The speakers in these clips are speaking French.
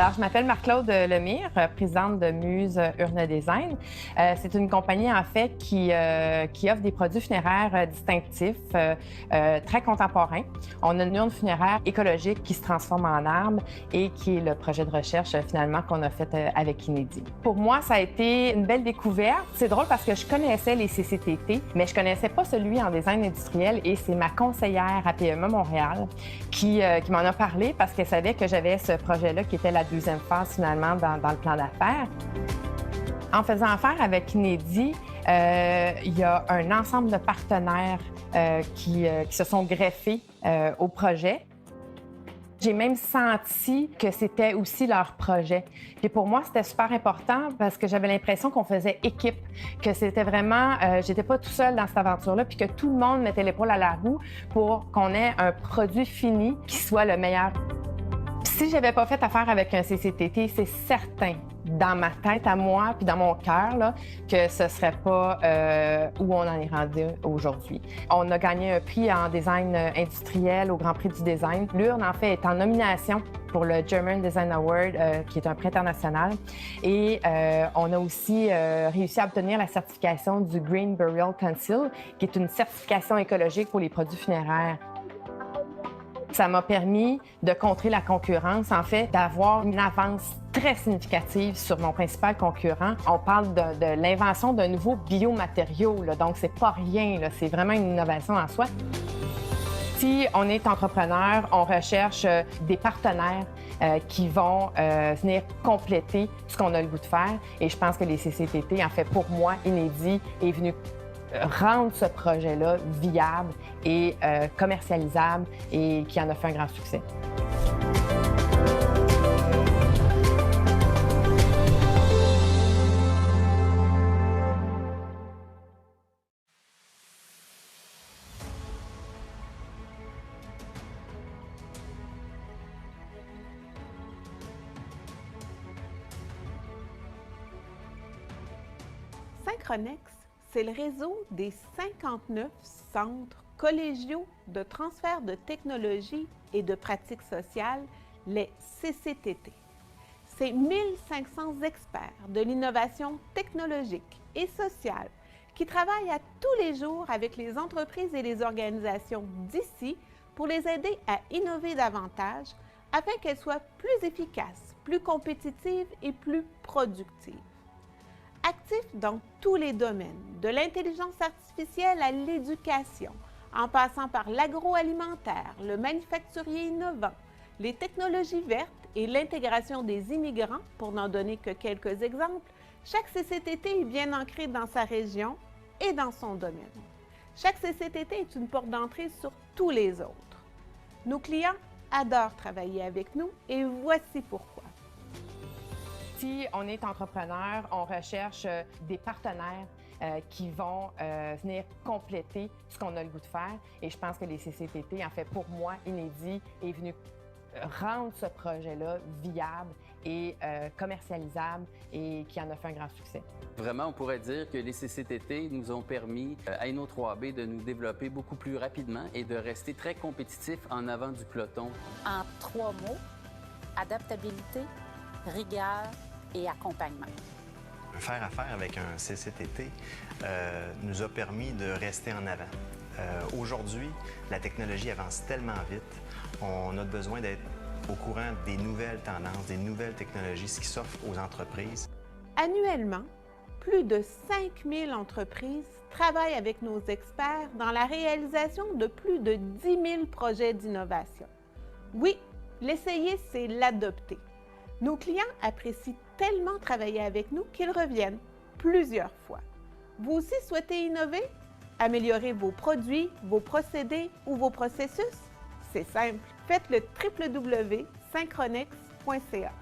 Alors, je m'appelle Marc-Claude Lemire, présidente de Muse Urne Design. C'est une compagnie, en fait, qui offre des produits funéraires distinctifs, très contemporains. On a une urne funéraire écologique qui se transforme en arbre et qui est le projet de recherche, finalement, qu'on a fait avec Inédit. Pour moi, ça a été une belle découverte. C'est drôle parce que je connaissais les CCTT, mais je connaissais pas celui en design industriel et c'est ma conseillère à PME Montréal qui m'en a parlé parce qu'elle savait que j'avais ce projet-là qui était la deuxième phase finalement dans le plan d'affaires. En faisant affaire avec Inédit, il y a un ensemble de partenaires qui se sont greffés au projet. J'ai même senti que c'était aussi leur projet. Puis pour moi, c'était super important parce que j'avais l'impression qu'on faisait équipe, que c'était vraiment, j'étais pas tout seul dans cette aventure-là, puis que tout le monde mettait l'épaule à la roue pour qu'on ait un produit fini qui soit le meilleur. Si j'avais pas fait affaire avec un CCTT, c'est certain, dans ma tête à moi puis dans mon cœur, là, que ce serait pas où on en est rendu aujourd'hui. On a gagné un prix en design industriel au Grand Prix du design. L'urne, en fait, est en nomination pour le German Design Award, qui est un prix international. Et on a aussi réussi à obtenir la certification du Green Burial Council, qui est une certification écologique pour les produits funéraires. Ça m'a permis de contrer la concurrence, en fait, d'avoir une avance très significative sur mon principal concurrent. On parle de l'invention d'un nouveau biomatériau, là, donc c'est pas rien, là, c'est vraiment une innovation en soi. Si on est entrepreneur, on recherche des partenaires qui vont venir compléter ce qu'on a le goût de faire. Et je pense que les CCTT, en fait, pour moi, Inédit est venu rendre ce projet-là viable et commercialisable et qui en a fait un grand succès. Synchronex, c'est le réseau des 59 centres collégiaux de transfert de technologie et de pratiques sociales, les CCTT. C'est 1500 experts de l'innovation technologique et sociale qui travaillent à tous les jours avec les entreprises et les organisations d'ici pour les aider à innover davantage afin qu'elles soient plus efficaces, plus compétitives et plus productives. Actifs dans tous les domaines, de l'intelligence artificielle à l'éducation, en passant par l'agroalimentaire, le manufacturier innovant, les technologies vertes et l'intégration des immigrants, pour n'en donner que quelques exemples, chaque CCTT est bien ancré dans sa région et dans son domaine. Chaque CCTT est une porte d'entrée sur tous les autres. Nos clients adorent travailler avec nous et voici pourquoi. Si on est entrepreneur, on recherche des partenaires qui vont venir compléter ce qu'on a le goût de faire. Et je pense que les CCTT, en fait, pour moi, Inédit est venu rendre ce projet-là viable et commercialisable et qui en a fait un grand succès. Vraiment, on pourrait dire que les CCTT nous ont permis à Inno3B de nous développer beaucoup plus rapidement et de rester très compétitifs en avant du peloton. En 3 mots, adaptabilité, rigueur et accompagnement. Faire affaire avec un CCTT nous a permis de rester en avant. Aujourd'hui, la technologie avance tellement vite, on a besoin d'être au courant des nouvelles tendances, des nouvelles technologies, ce qui s'offre aux entreprises. Annuellement, plus de 5000 entreprises travaillent avec nos experts dans la réalisation de plus de 10 000 projets d'innovation. Oui, l'essayer, c'est l'adopter. Nos clients apprécient tellement travailler avec nous qu'ils reviennent plusieurs fois. Vous aussi souhaitez innover? Améliorer vos produits, vos procédés ou vos processus? C'est simple, faites le www.synchronex.ca.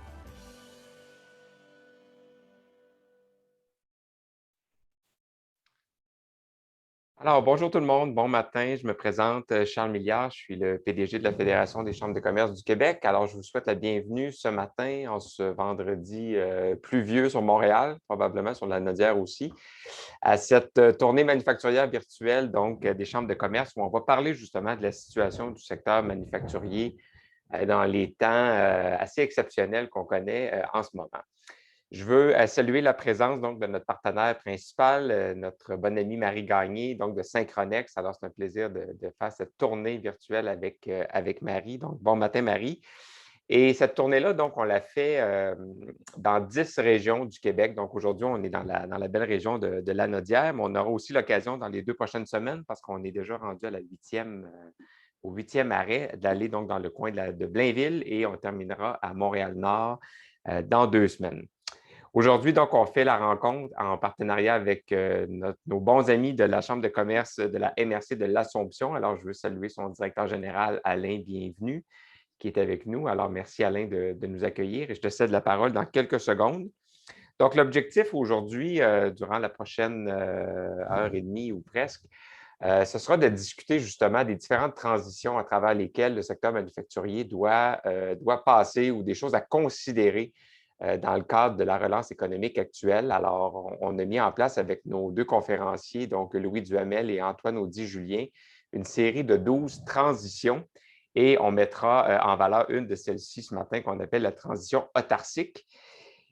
Alors, bonjour tout le monde, bon matin. Je me présente, Charles Milliard, je suis le PDG de la Fédération des chambres de commerce du Québec. Alors, je vous souhaite la bienvenue ce matin, en ce vendredi pluvieux sur Montréal, probablement sur la Nodière aussi, à cette tournée manufacturière virtuelle, donc des chambres de commerce, où on va parler justement de la situation du secteur manufacturier dans les temps assez exceptionnels qu'on connaît en ce moment. Je veux saluer la présence donc, de notre partenaire principal, notre bonne amie Marie Gagné, donc de Synchronex. Alors, c'est un plaisir de faire cette tournée virtuelle avec Marie. Donc, bon matin, Marie. Et cette tournée-là, donc, on l'a fait dans 10 régions du Québec. Donc, aujourd'hui, on est dans la belle région de Lanaudière, mais on aura aussi l'occasion dans les 2 prochaines semaines, parce qu'on est déjà rendu à au 8e arrêt, d'aller donc dans le coin de Blainville et on terminera à Montréal-Nord dans 2 semaines. Aujourd'hui, donc, on fait la rencontre en partenariat avec nos bons amis de la Chambre de commerce de la MRC de l'Assomption. Alors, je veux saluer son directeur général, Alain Bienvenu, qui est avec nous. Alors, merci Alain de nous accueillir et je te cède la parole dans quelques secondes. Donc, l'objectif aujourd'hui, durant la prochaine heure et demie ou presque, ce sera de discuter justement des différentes transitions à travers lesquelles le secteur manufacturier doit passer ou des choses à considérer dans le cadre de la relance économique actuelle. Alors, on a mis en place avec nos 2 conférenciers, donc Louis Duhamel et Antoine Audy-Julien, une série de 12 transitions et on mettra en valeur une de celles-ci ce matin qu'on appelle la transition autarcique.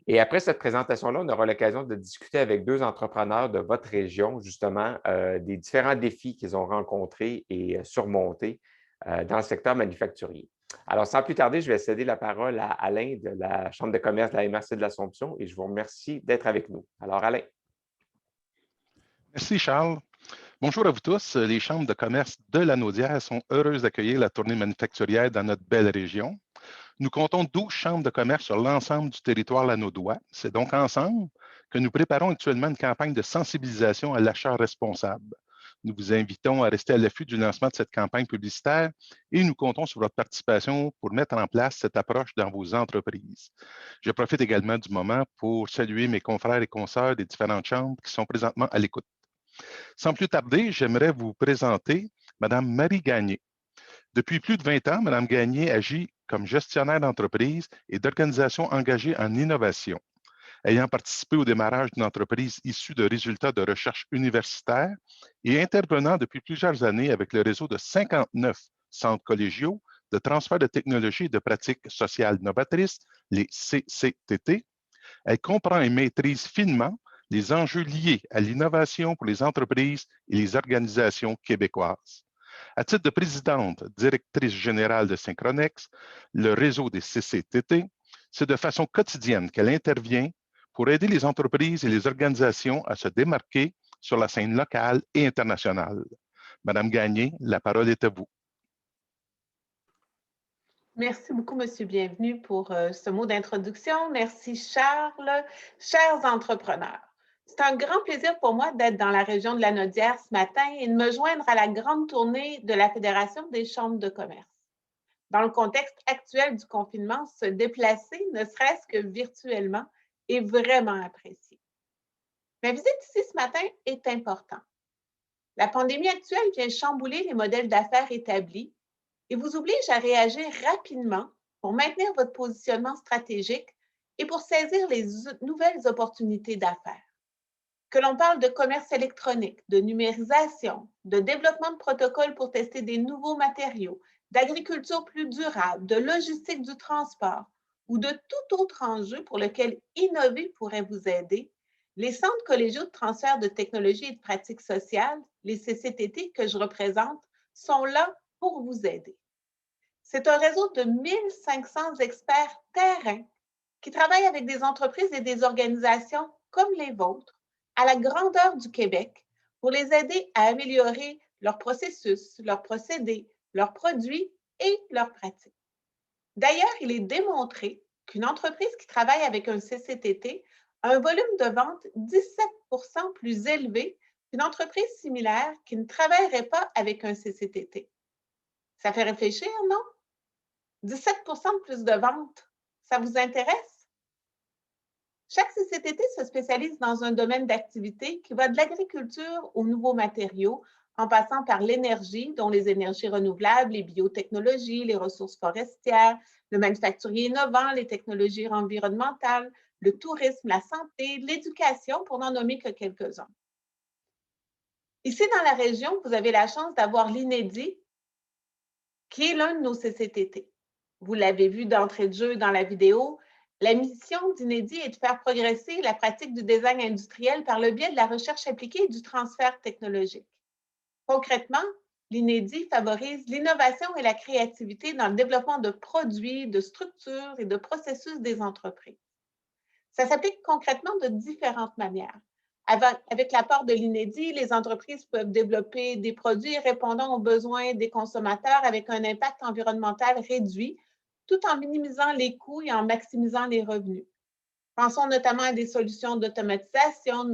Et après cette présentation-là, on aura l'occasion de discuter avec 2 entrepreneurs de votre région, justement, des différents défis qu'ils ont rencontrés et surmontés dans le secteur manufacturier. Alors, sans plus tarder, je vais céder la parole à Alain de la Chambre de commerce de la MRC de l'Assomption et je vous remercie d'être avec nous. Alors, Alain. Merci, Charles. Bonjour à vous tous. Les chambres de commerce de Lanaudière sont heureuses d'accueillir la tournée manufacturière dans notre belle région. Nous comptons 12 chambres de commerce sur l'ensemble du territoire lanaudois. C'est donc ensemble que nous préparons actuellement une campagne de sensibilisation à l'achat responsable. Nous vous invitons à rester à l'affût du lancement de cette campagne publicitaire et nous comptons sur votre participation pour mettre en place cette approche dans vos entreprises. Je profite également du moment pour saluer mes confrères et consoeurs des différentes chambres qui sont présentement à l'écoute. Sans plus tarder, j'aimerais vous présenter Mme Marie Gagné. Depuis plus de 20 ans, Mme Gagné agit comme gestionnaire d'entreprise et d'organisations engagées en innovation. Ayant participé au démarrage d'une entreprise issue de résultats de recherche universitaire et intervenant depuis plusieurs années avec le réseau de 59 centres collégiaux de transfert de technologies et de pratiques sociales novatrices, les CCTT, elle comprend et maîtrise finement les enjeux liés à l'innovation pour les entreprises et les organisations québécoises. À titre de présidente, directrice générale de Synchronex, le réseau des CCTT, c'est de façon quotidienne qu'elle intervient pour aider les entreprises et les organisations à se démarquer sur la scène locale et internationale. Madame Gagné, la parole est à vous. Merci beaucoup, M. Bienvenu, pour ce mot d'introduction. Merci, Charles. Chers entrepreneurs, c'est un grand plaisir pour moi d'être dans la région de Lanaudière ce matin et de me joindre à la grande tournée de la Fédération des chambres de commerce. Dans le contexte actuel du confinement, se déplacer, ne serait-ce que virtuellement, est vraiment apprécié. Ma visite ici ce matin est importante. La pandémie actuelle vient chambouler les modèles d'affaires établis et vous oblige à réagir rapidement pour maintenir votre positionnement stratégique et pour saisir les nouvelles opportunités d'affaires. Que l'on parle de commerce électronique, de numérisation, de développement de protocoles pour tester des nouveaux matériaux, d'agriculture plus durable, de logistique du transport ou de tout autre enjeu pour lequel innover pourrait vous aider, les centres collégiaux de transfert de technologies et de pratiques sociales, les CCTT que je représente, sont là pour vous aider. C'est un réseau de 1500 experts terrain qui travaillent avec des entreprises et des organisations comme les vôtres à la grandeur du Québec pour les aider à améliorer leurs processus, leurs procédés, leurs produits et leurs pratiques. D'ailleurs, il est démontré qu'une entreprise qui travaille avec un CCTT a un volume de vente 17% plus élevé qu'une entreprise similaire qui ne travaillerait pas avec un CCTT. Ça fait réfléchir, non? 17% de plus de ventes, ça vous intéresse? Chaque CCTT se spécialise dans un domaine d'activité qui va de l'agriculture aux nouveaux matériaux, en passant par l'énergie, dont les énergies renouvelables, les biotechnologies, les ressources forestières, le manufacturier innovant, les technologies environnementales, le tourisme, la santé, l'éducation, pour n'en nommer que quelques-uns. Ici, dans la région, vous avez la chance d'avoir l'Inédit, qui est l'un de nos CCTT. Vous l'avez vu d'entrée de jeu dans la vidéo, la mission d'Inédit est de faire progresser la pratique du design industriel par le biais de la recherche appliquée et du transfert technologique. Concrètement, l'Inédit favorise l'innovation et la créativité dans le développement de produits, de structures et de processus des entreprises. Ça s'applique concrètement de différentes manières. Avec l'apport de l'Inédit, les entreprises peuvent développer des produits répondant aux besoins des consommateurs avec un impact environnemental réduit, tout en minimisant les coûts et en maximisant les revenus. Pensons notamment à des solutions d'automatisation,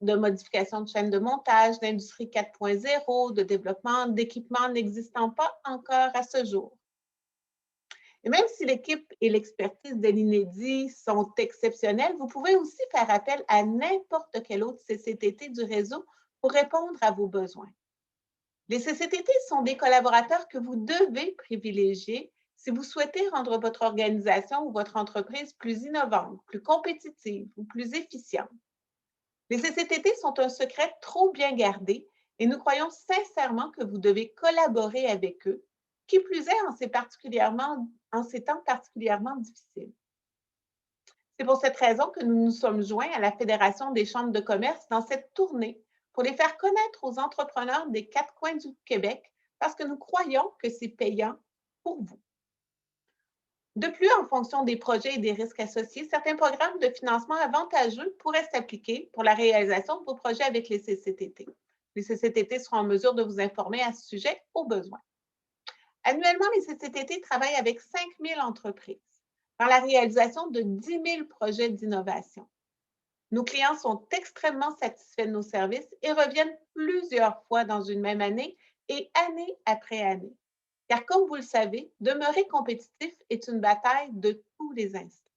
de modification de chaînes de montage, d'industrie 4.0, de développement d'équipements n'existant pas encore à ce jour. Et même si l'équipe et l'expertise de l'Inédit sont exceptionnelles, vous pouvez aussi faire appel à n'importe quel autre CCTT du réseau pour répondre à vos besoins. Les CCTT sont des collaborateurs que vous devez privilégier si vous souhaitez rendre votre organisation ou votre entreprise plus innovante, plus compétitive ou plus efficiente. Les CCTT sont un secret trop bien gardé et nous croyons sincèrement que vous devez collaborer avec eux, qui plus est en ces temps particulièrement difficiles. C'est pour cette raison que nous nous sommes joints à la Fédération des chambres de commerce dans cette tournée pour les faire connaître aux entrepreneurs des 4 coins du Québec parce que nous croyons que c'est payant pour vous. De plus, en fonction des projets et des risques associés, certains programmes de financement avantageux pourraient s'appliquer pour la réalisation de vos projets avec les CCTT. Les CCTT seront en mesure de vous informer à ce sujet au besoin. Annuellement, les CCTT travaillent avec 5 000 entreprises dans la réalisation de 10 000 projets d'innovation. Nos clients sont extrêmement satisfaits de nos services et reviennent plusieurs fois dans une même année et année après année. Car comme vous le savez, demeurer compétitif est une bataille de tous les instants.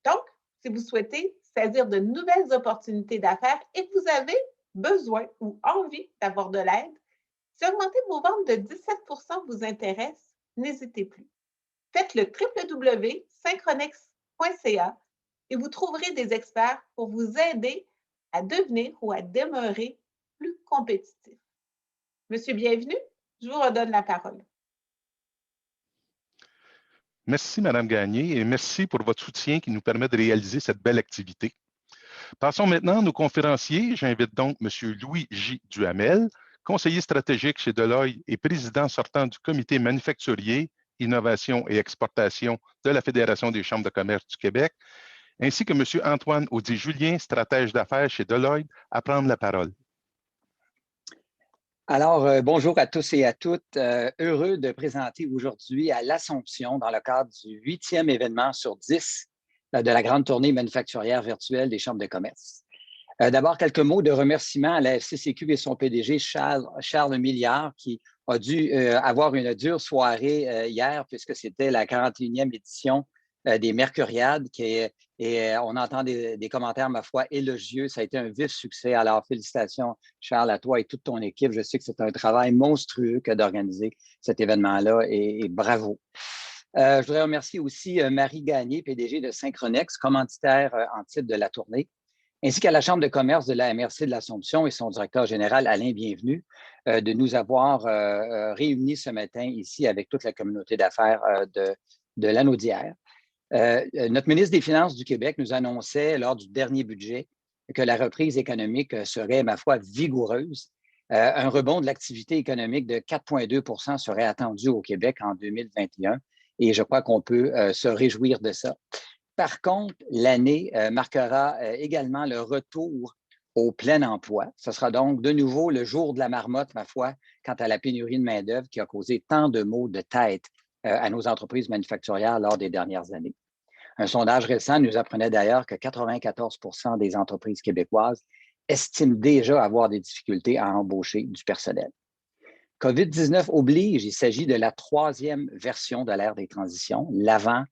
Donc, si vous souhaitez saisir de nouvelles opportunités d'affaires et que vous avez besoin ou envie d'avoir de l'aide, si augmenter vos ventes de 17 % vous intéresse, n'hésitez plus. Faites le www.synchronex.ca et vous trouverez des experts pour vous aider à devenir ou à demeurer plus compétitif. Monsieur, bienvenue. Je vous redonne la parole. Merci, Mme Gagné, et merci pour votre soutien qui nous permet de réaliser cette belle activité. Passons maintenant à nos conférenciers. J'invite donc M. Louis J. Duhamel, conseiller stratégique chez Deloitte et président sortant du comité manufacturier, innovation et exportation de la Fédération des chambres de commerce du Québec, ainsi que M. Antoine Audy-Julien, stratège d'affaires chez Deloitte, à prendre la parole. Alors, bonjour à tous et à toutes. Heureux de présenter aujourd'hui à l'Assomption, dans le cadre du 8e événement sur 10 de la grande tournée manufacturière virtuelle des chambres de commerce. D'abord, quelques mots de remerciement à la FCCQ et son PDG, Charles Milliard, qui a dû avoir une dure soirée hier, puisque c'était la 41e édition des Mercuriades, et on entend des commentaires, ma foi, élogieux. Ça a été un vif succès. Alors, félicitations, Charles, à toi et toute ton équipe. Je sais que c'est un travail monstrueux que d'organiser cet événement-là, et bravo. Je voudrais remercier aussi Marie Gagné, PDG de Synchronex, commanditaire en titre de la tournée, ainsi qu'à la Chambre de commerce de la MRC de l'Assomption et son directeur général, Alain Bienvenu, de nous avoir réunis ce matin ici avec toute la communauté d'affaires de Lanaudière. Notre ministre des Finances du Québec nous annonçait lors du dernier budget que la reprise économique serait, ma foi, vigoureuse. Un rebond de l'activité économique de 4,2 % serait attendu au Québec en 2021 et je crois qu'on peut se réjouir de ça. Par contre, l'année marquera également le retour au plein emploi. Ce sera donc de nouveau le jour de la marmotte, ma foi, quant à la pénurie de main-d'œuvre qui a causé tant de maux de tête à nos entreprises manufacturières lors des dernières années. Un sondage récent nous apprenait d'ailleurs que 94 % des entreprises québécoises estiment déjà avoir des difficultés à embaucher du personnel. COVID-19 oblige, il s'agit de la 3e version de l'ère des transitions, l'avant,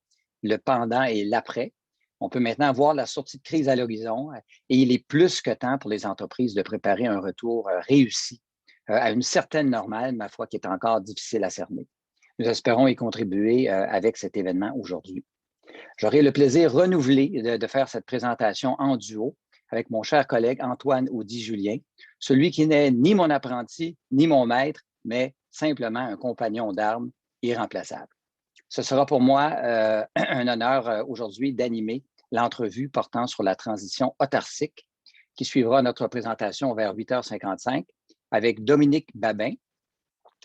le pendant et l'après. On peut maintenant voir la sortie de crise à l'horizon et il est plus que temps pour les entreprises de préparer un retour réussi à une certaine normale, ma foi, qui est encore difficile à cerner. Nous espérons y contribuer avec cet événement aujourd'hui. J'aurai le plaisir renouvelé de faire cette présentation en duo avec mon cher collègue Antoine Audy-Julien, celui qui n'est ni mon apprenti ni mon maître, mais simplement un compagnon d'armes irremplaçable. Ce sera pour moi un honneur aujourd'hui d'animer l'entrevue portant sur la transition autarcique qui suivra notre présentation vers 8h55 avec Dominique Babin,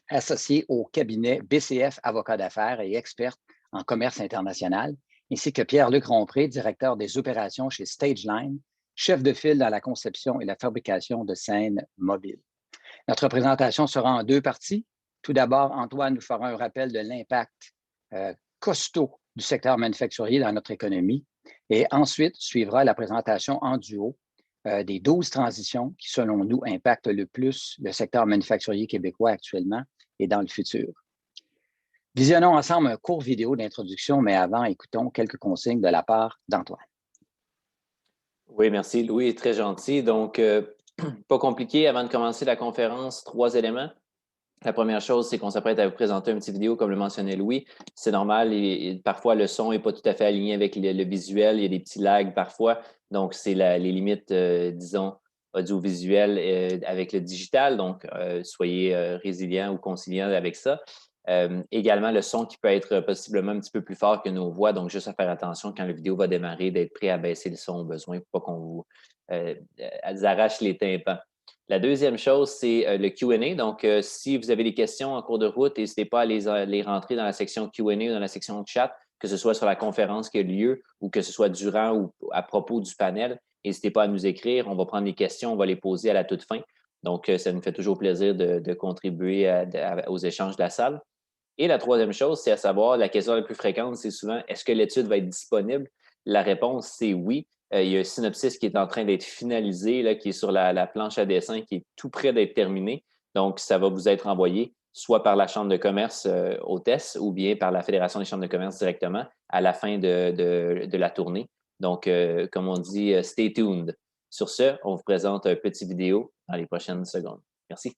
associé au cabinet BCF Avocat d'affaires et experte en commerce international, ainsi que Pierre-Luc Rompré, directeur des opérations chez Stageline, chef de file dans la conception et la fabrication de scènes mobiles. Notre présentation sera en 2 parties. Tout d'abord, Antoine nous fera un rappel de l'impact costaud du secteur manufacturier dans notre économie. Et ensuite, suivra la présentation en duo des 12 transitions qui, selon nous, impactent le plus le secteur manufacturier québécois actuellement et dans le futur. Visionnons ensemble un court vidéo d'introduction, mais avant, écoutons quelques consignes de la part d'Antoine. Oui, merci. Louis est très gentil. Donc, pas compliqué. Avant de commencer la conférence, 3 éléments. La première chose, c'est qu'on s'apprête à vous présenter une petite vidéo, comme le mentionnait Louis. C'est normal, et parfois le son n'est pas tout à fait aligné avec le visuel. Il y a des petits lags parfois. Donc, c'est les limites, disons, audiovisuelles avec le digital. Donc, soyez résilients ou conciliants avec ça. Également, le son qui peut être possiblement un petit peu plus fort que nos voix. Donc, juste à faire attention quand la vidéo va démarrer, d'être prêt à baisser le son au besoin pour pas qu'on vous arrache les tympans. La deuxième chose, c'est le Q&A. Donc, si vous avez des questions en cours de route, n'hésitez pas à les rentrer dans la section Q&A ou dans la section chat, que ce soit sur la conférence qui a lieu ou que ce soit durant ou à propos du panel. N'hésitez pas à nous écrire. On va prendre les questions, on va les poser à la toute fin. Donc, ça nous fait toujours plaisir de contribuer aux échanges de la salle. Et la troisième chose, c'est à savoir, la question la plus fréquente, c'est souvent, est-ce que l'étude va être disponible? La réponse, c'est oui. Il y a un synopsis qui est en train d'être finalisé, là, qui est sur la planche à dessin, qui est tout près d'être terminé. Donc, ça va vous être envoyé soit par la Chambre de commerce hôtesse ou bien par la Fédération des chambres de commerce directement à la fin de la tournée. Donc, comme on dit, stay tuned. Sur ce, on vous présente un petit vidéo dans les prochaines secondes. Merci.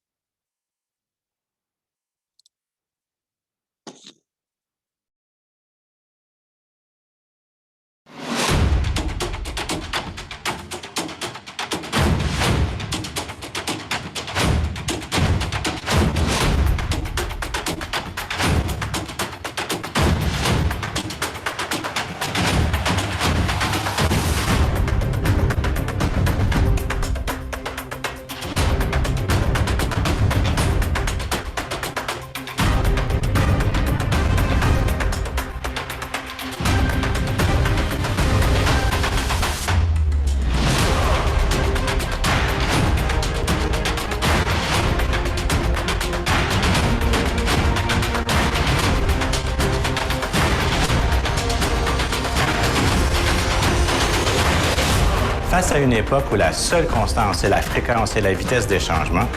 Face à une époque où la seule constance est la fréquence et la vitesse des changements,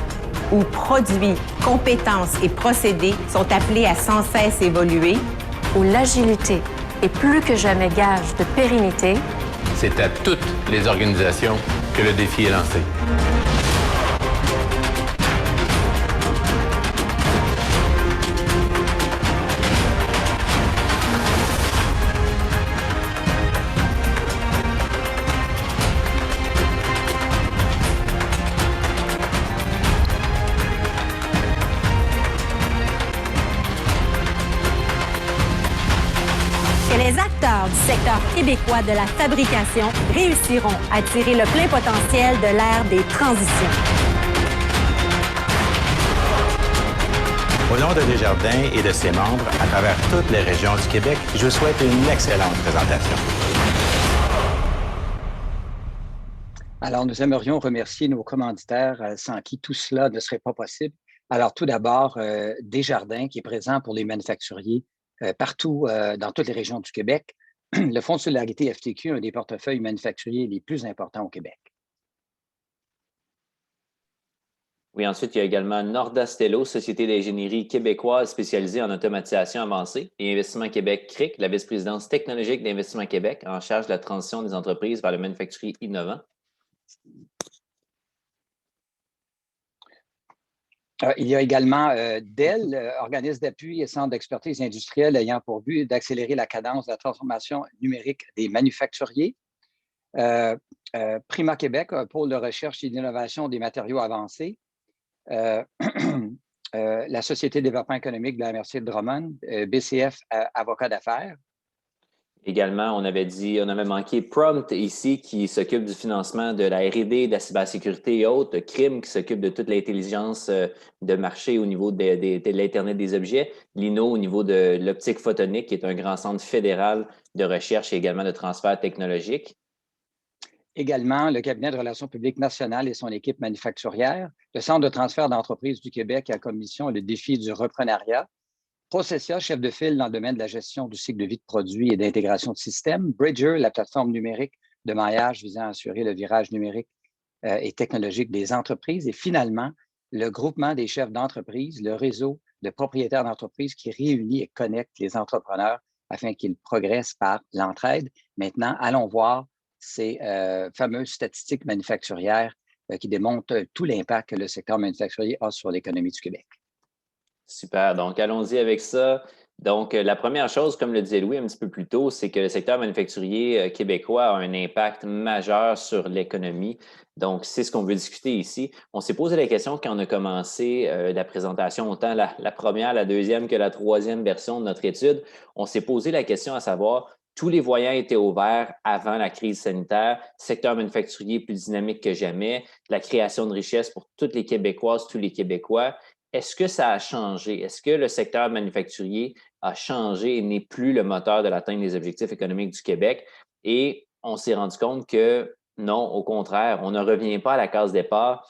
où produits, compétences et procédés sont appelés à sans cesse évoluer, où l'agilité est plus que jamais gage de pérennité, c'est à toutes les organisations que le défi est lancé. Du secteur québécois de la fabrication réussiront à tirer le plein potentiel de l'ère des transitions. Au nom de Desjardins et de ses membres, à travers toutes les régions du Québec, je vous souhaite une excellente présentation. Alors, nous aimerions remercier nos commanditaires sans qui tout cela ne serait pas possible. Alors, tout d'abord, Desjardins, qui est présent pour les manufacturiers partout dans toutes les régions du Québec. Le Fonds de solidarité FTQ, un des portefeuilles manufacturiers les plus importants au Québec. Oui, ensuite, il y a également Nordastello, société d'ingénierie québécoise spécialisée en automatisation avancée, et Investissement Québec CRIC, la vice-présidence technologique d'Investissement Québec, en charge de la transition des entreprises vers le manufacturier innovant. Il y a également Dell, organisme d'appui et centre d'expertise industrielle ayant pour but d'accélérer la cadence de la transformation numérique des manufacturiers. Prima Québec, un pôle de recherche et d'innovation des matériaux avancés. la Société de développement économique de la MRC de Drummond, BCF Avocat d'affaires. Également, on avait manqué Prompt ici, qui s'occupe du financement de la R&D, de la cybersécurité et autres, CRIM, qui s'occupe de toute l'intelligence de marché au niveau de l'Internet des objets, Lino au niveau de l'optique photonique, qui est un grand centre fédéral de recherche et également de transfert technologique. Également, le cabinet de relations publiques nationales et son équipe manufacturière, le Centre de transfert d'entreprises du Québec a comme mission le défi du reprenariat, Processia, chef de file dans le domaine de la gestion du cycle de vie de produits et d'intégration de systèmes, Bridger, la plateforme numérique de maillage visant à assurer le virage numérique et technologique des entreprises, et finalement, le groupement des chefs d'entreprise, le réseau de propriétaires d'entreprises qui réunit et connecte les entrepreneurs afin qu'ils progressent par l'entraide. Maintenant, allons voir ces fameuses statistiques manufacturières qui démontrent tout l'impact que le secteur manufacturier a sur l'économie du Québec. Super. Donc, allons-y avec ça. Donc, la première chose, comme le disait Louis un petit peu plus tôt, c'est que le secteur manufacturier québécois a un impact majeur sur l'économie. Donc, c'est ce qu'on veut discuter ici. On s'est posé la question quand on a commencé la présentation, autant la première, la deuxième que la troisième version de notre étude. On s'est posé la question à savoir, tous les voyants étaient ouverts avant la crise sanitaire, secteur manufacturier plus dynamique que jamais, la création de richesses pour toutes les Québécoises, tous les Québécois. Est-ce que ça a changé? Est-ce que le secteur manufacturier a changé et n'est plus le moteur de l'atteinte des objectifs économiques du Québec? Et on s'est rendu compte que non, au contraire, on ne revient pas à la case départ.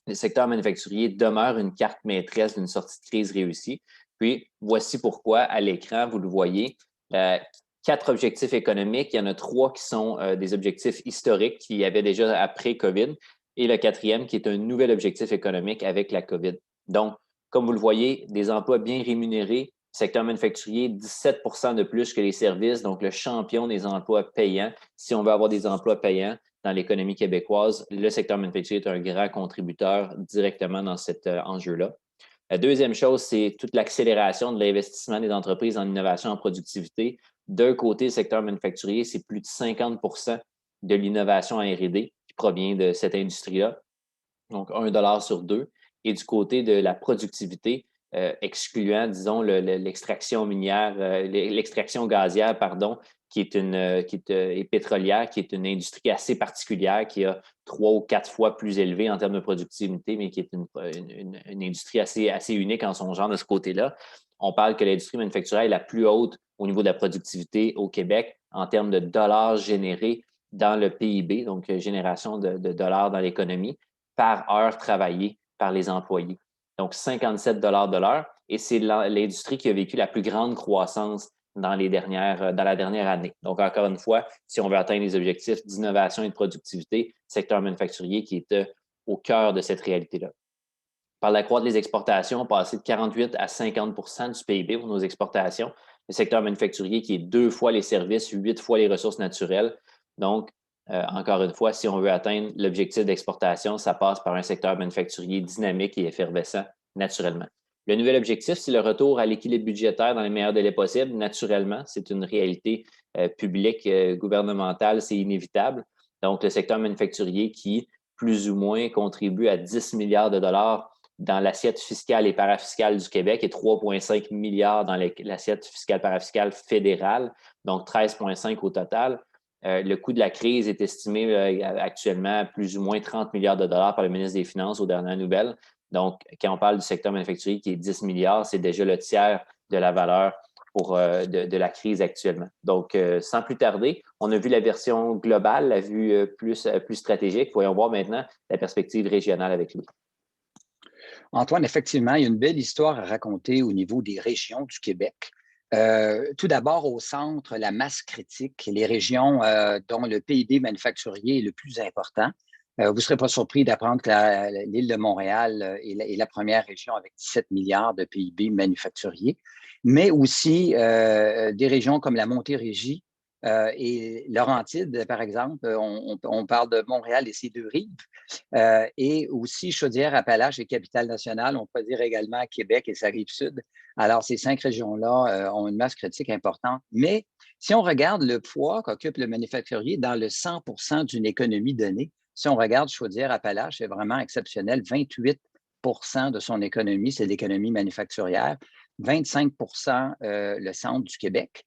Le secteur manufacturier demeure une carte maîtresse d'une sortie de crise réussie. Puis, voici pourquoi, à l'écran, vous le voyez, 4 objectifs économiques. Il y en a 3 qui sont des objectifs historiques qu'il y avait déjà après COVID et le 4e qui est un nouvel objectif économique avec la COVID. Donc, comme vous le voyez, des emplois bien rémunérés, secteur manufacturier, 17 de plus que les services, donc le champion des emplois payants. Si on veut avoir des emplois payants dans l'économie québécoise, le secteur manufacturier est un grand contributeur directement dans cet enjeu-là. La deuxième chose, c'est toute l'accélération de l'investissement des entreprises en innovation et en productivité. D'un côté, le secteur manufacturier, c'est plus de 50 de l'innovation en R&D qui provient de cette industrie-là, donc 1 $ sur 2. Et du côté de la productivité, excluant, disons, l'extraction minière, l'extraction gazière, pardon, qui est pétrolière, qui est une industrie assez particulière, qui a 3 ou 4 fois plus élevé en termes de productivité, mais qui est une industrie assez unique en son genre de ce côté-là. On parle que l'industrie manufacturière est la plus haute au niveau de la productivité au Québec en termes de dollars générés dans le PIB, donc génération de dollars dans l'économie, par heure travaillée par les employés. Donc, 57 $ de l'heure. Et c'est l'industrie qui a vécu la plus grande croissance dans la dernière année. Donc, encore une fois, si on veut atteindre les objectifs d'innovation et de productivité, secteur manufacturier qui est au cœur de cette réalité-là. Par la croissance des exportations, passer de 48 à 50 du PIB pour nos exportations. Le secteur manufacturier qui est 2 fois les services, 8 fois les ressources naturelles. Donc, encore une fois, si on veut atteindre l'objectif d'exportation, ça passe par un secteur manufacturier dynamique et effervescent naturellement. Le nouvel objectif, c'est le retour à l'équilibre budgétaire dans les meilleurs délais possibles. Naturellement, c'est une réalité publique, gouvernementale, c'est inévitable. Donc, le secteur manufacturier qui, plus ou moins, contribue à 10 milliards de dollars dans l'assiette fiscale et parafiscale du Québec et 3,5 milliards dans l'assiette fiscale parafiscale fédérale, donc 13,5 au total. Le coût de la crise est estimé actuellement à plus ou moins 30 milliards de dollars par le ministre des Finances aux dernières nouvelles. Donc, quand on parle du secteur manufacturier qui est 10 milliards, c'est déjà le tiers de la valeur de la crise actuellement. Donc, sans plus tarder, on a vu la version globale, la vue plus stratégique. Voyons voir maintenant la perspective régionale avec lui. Antoine, effectivement, il y a une belle histoire à raconter au niveau des régions du Québec. Tout d'abord, au centre, la masse critique, les régions dont le PIB manufacturier est le plus important. Vous ne serez pas surpris d'apprendre que l'île de Montréal est la première région avec 17 milliards de PIB manufacturier, mais aussi des régions comme la Montérégie et Laurentides, par exemple. On parle de Montréal et ses 2 rives, et aussi Chaudière-Appalaches et Capitale-Nationale. On peut dire également Québec et sa rive sud. Alors, ces 5 régions-là ont une masse critique importante. Mais si on regarde le poids qu'occupe le manufacturier dans le 100 d'une économie donnée, si on regarde Chaudière-Appalaches, c'est vraiment exceptionnel, 28 de son économie, c'est l'économie manufacturière, 25 le centre du Québec.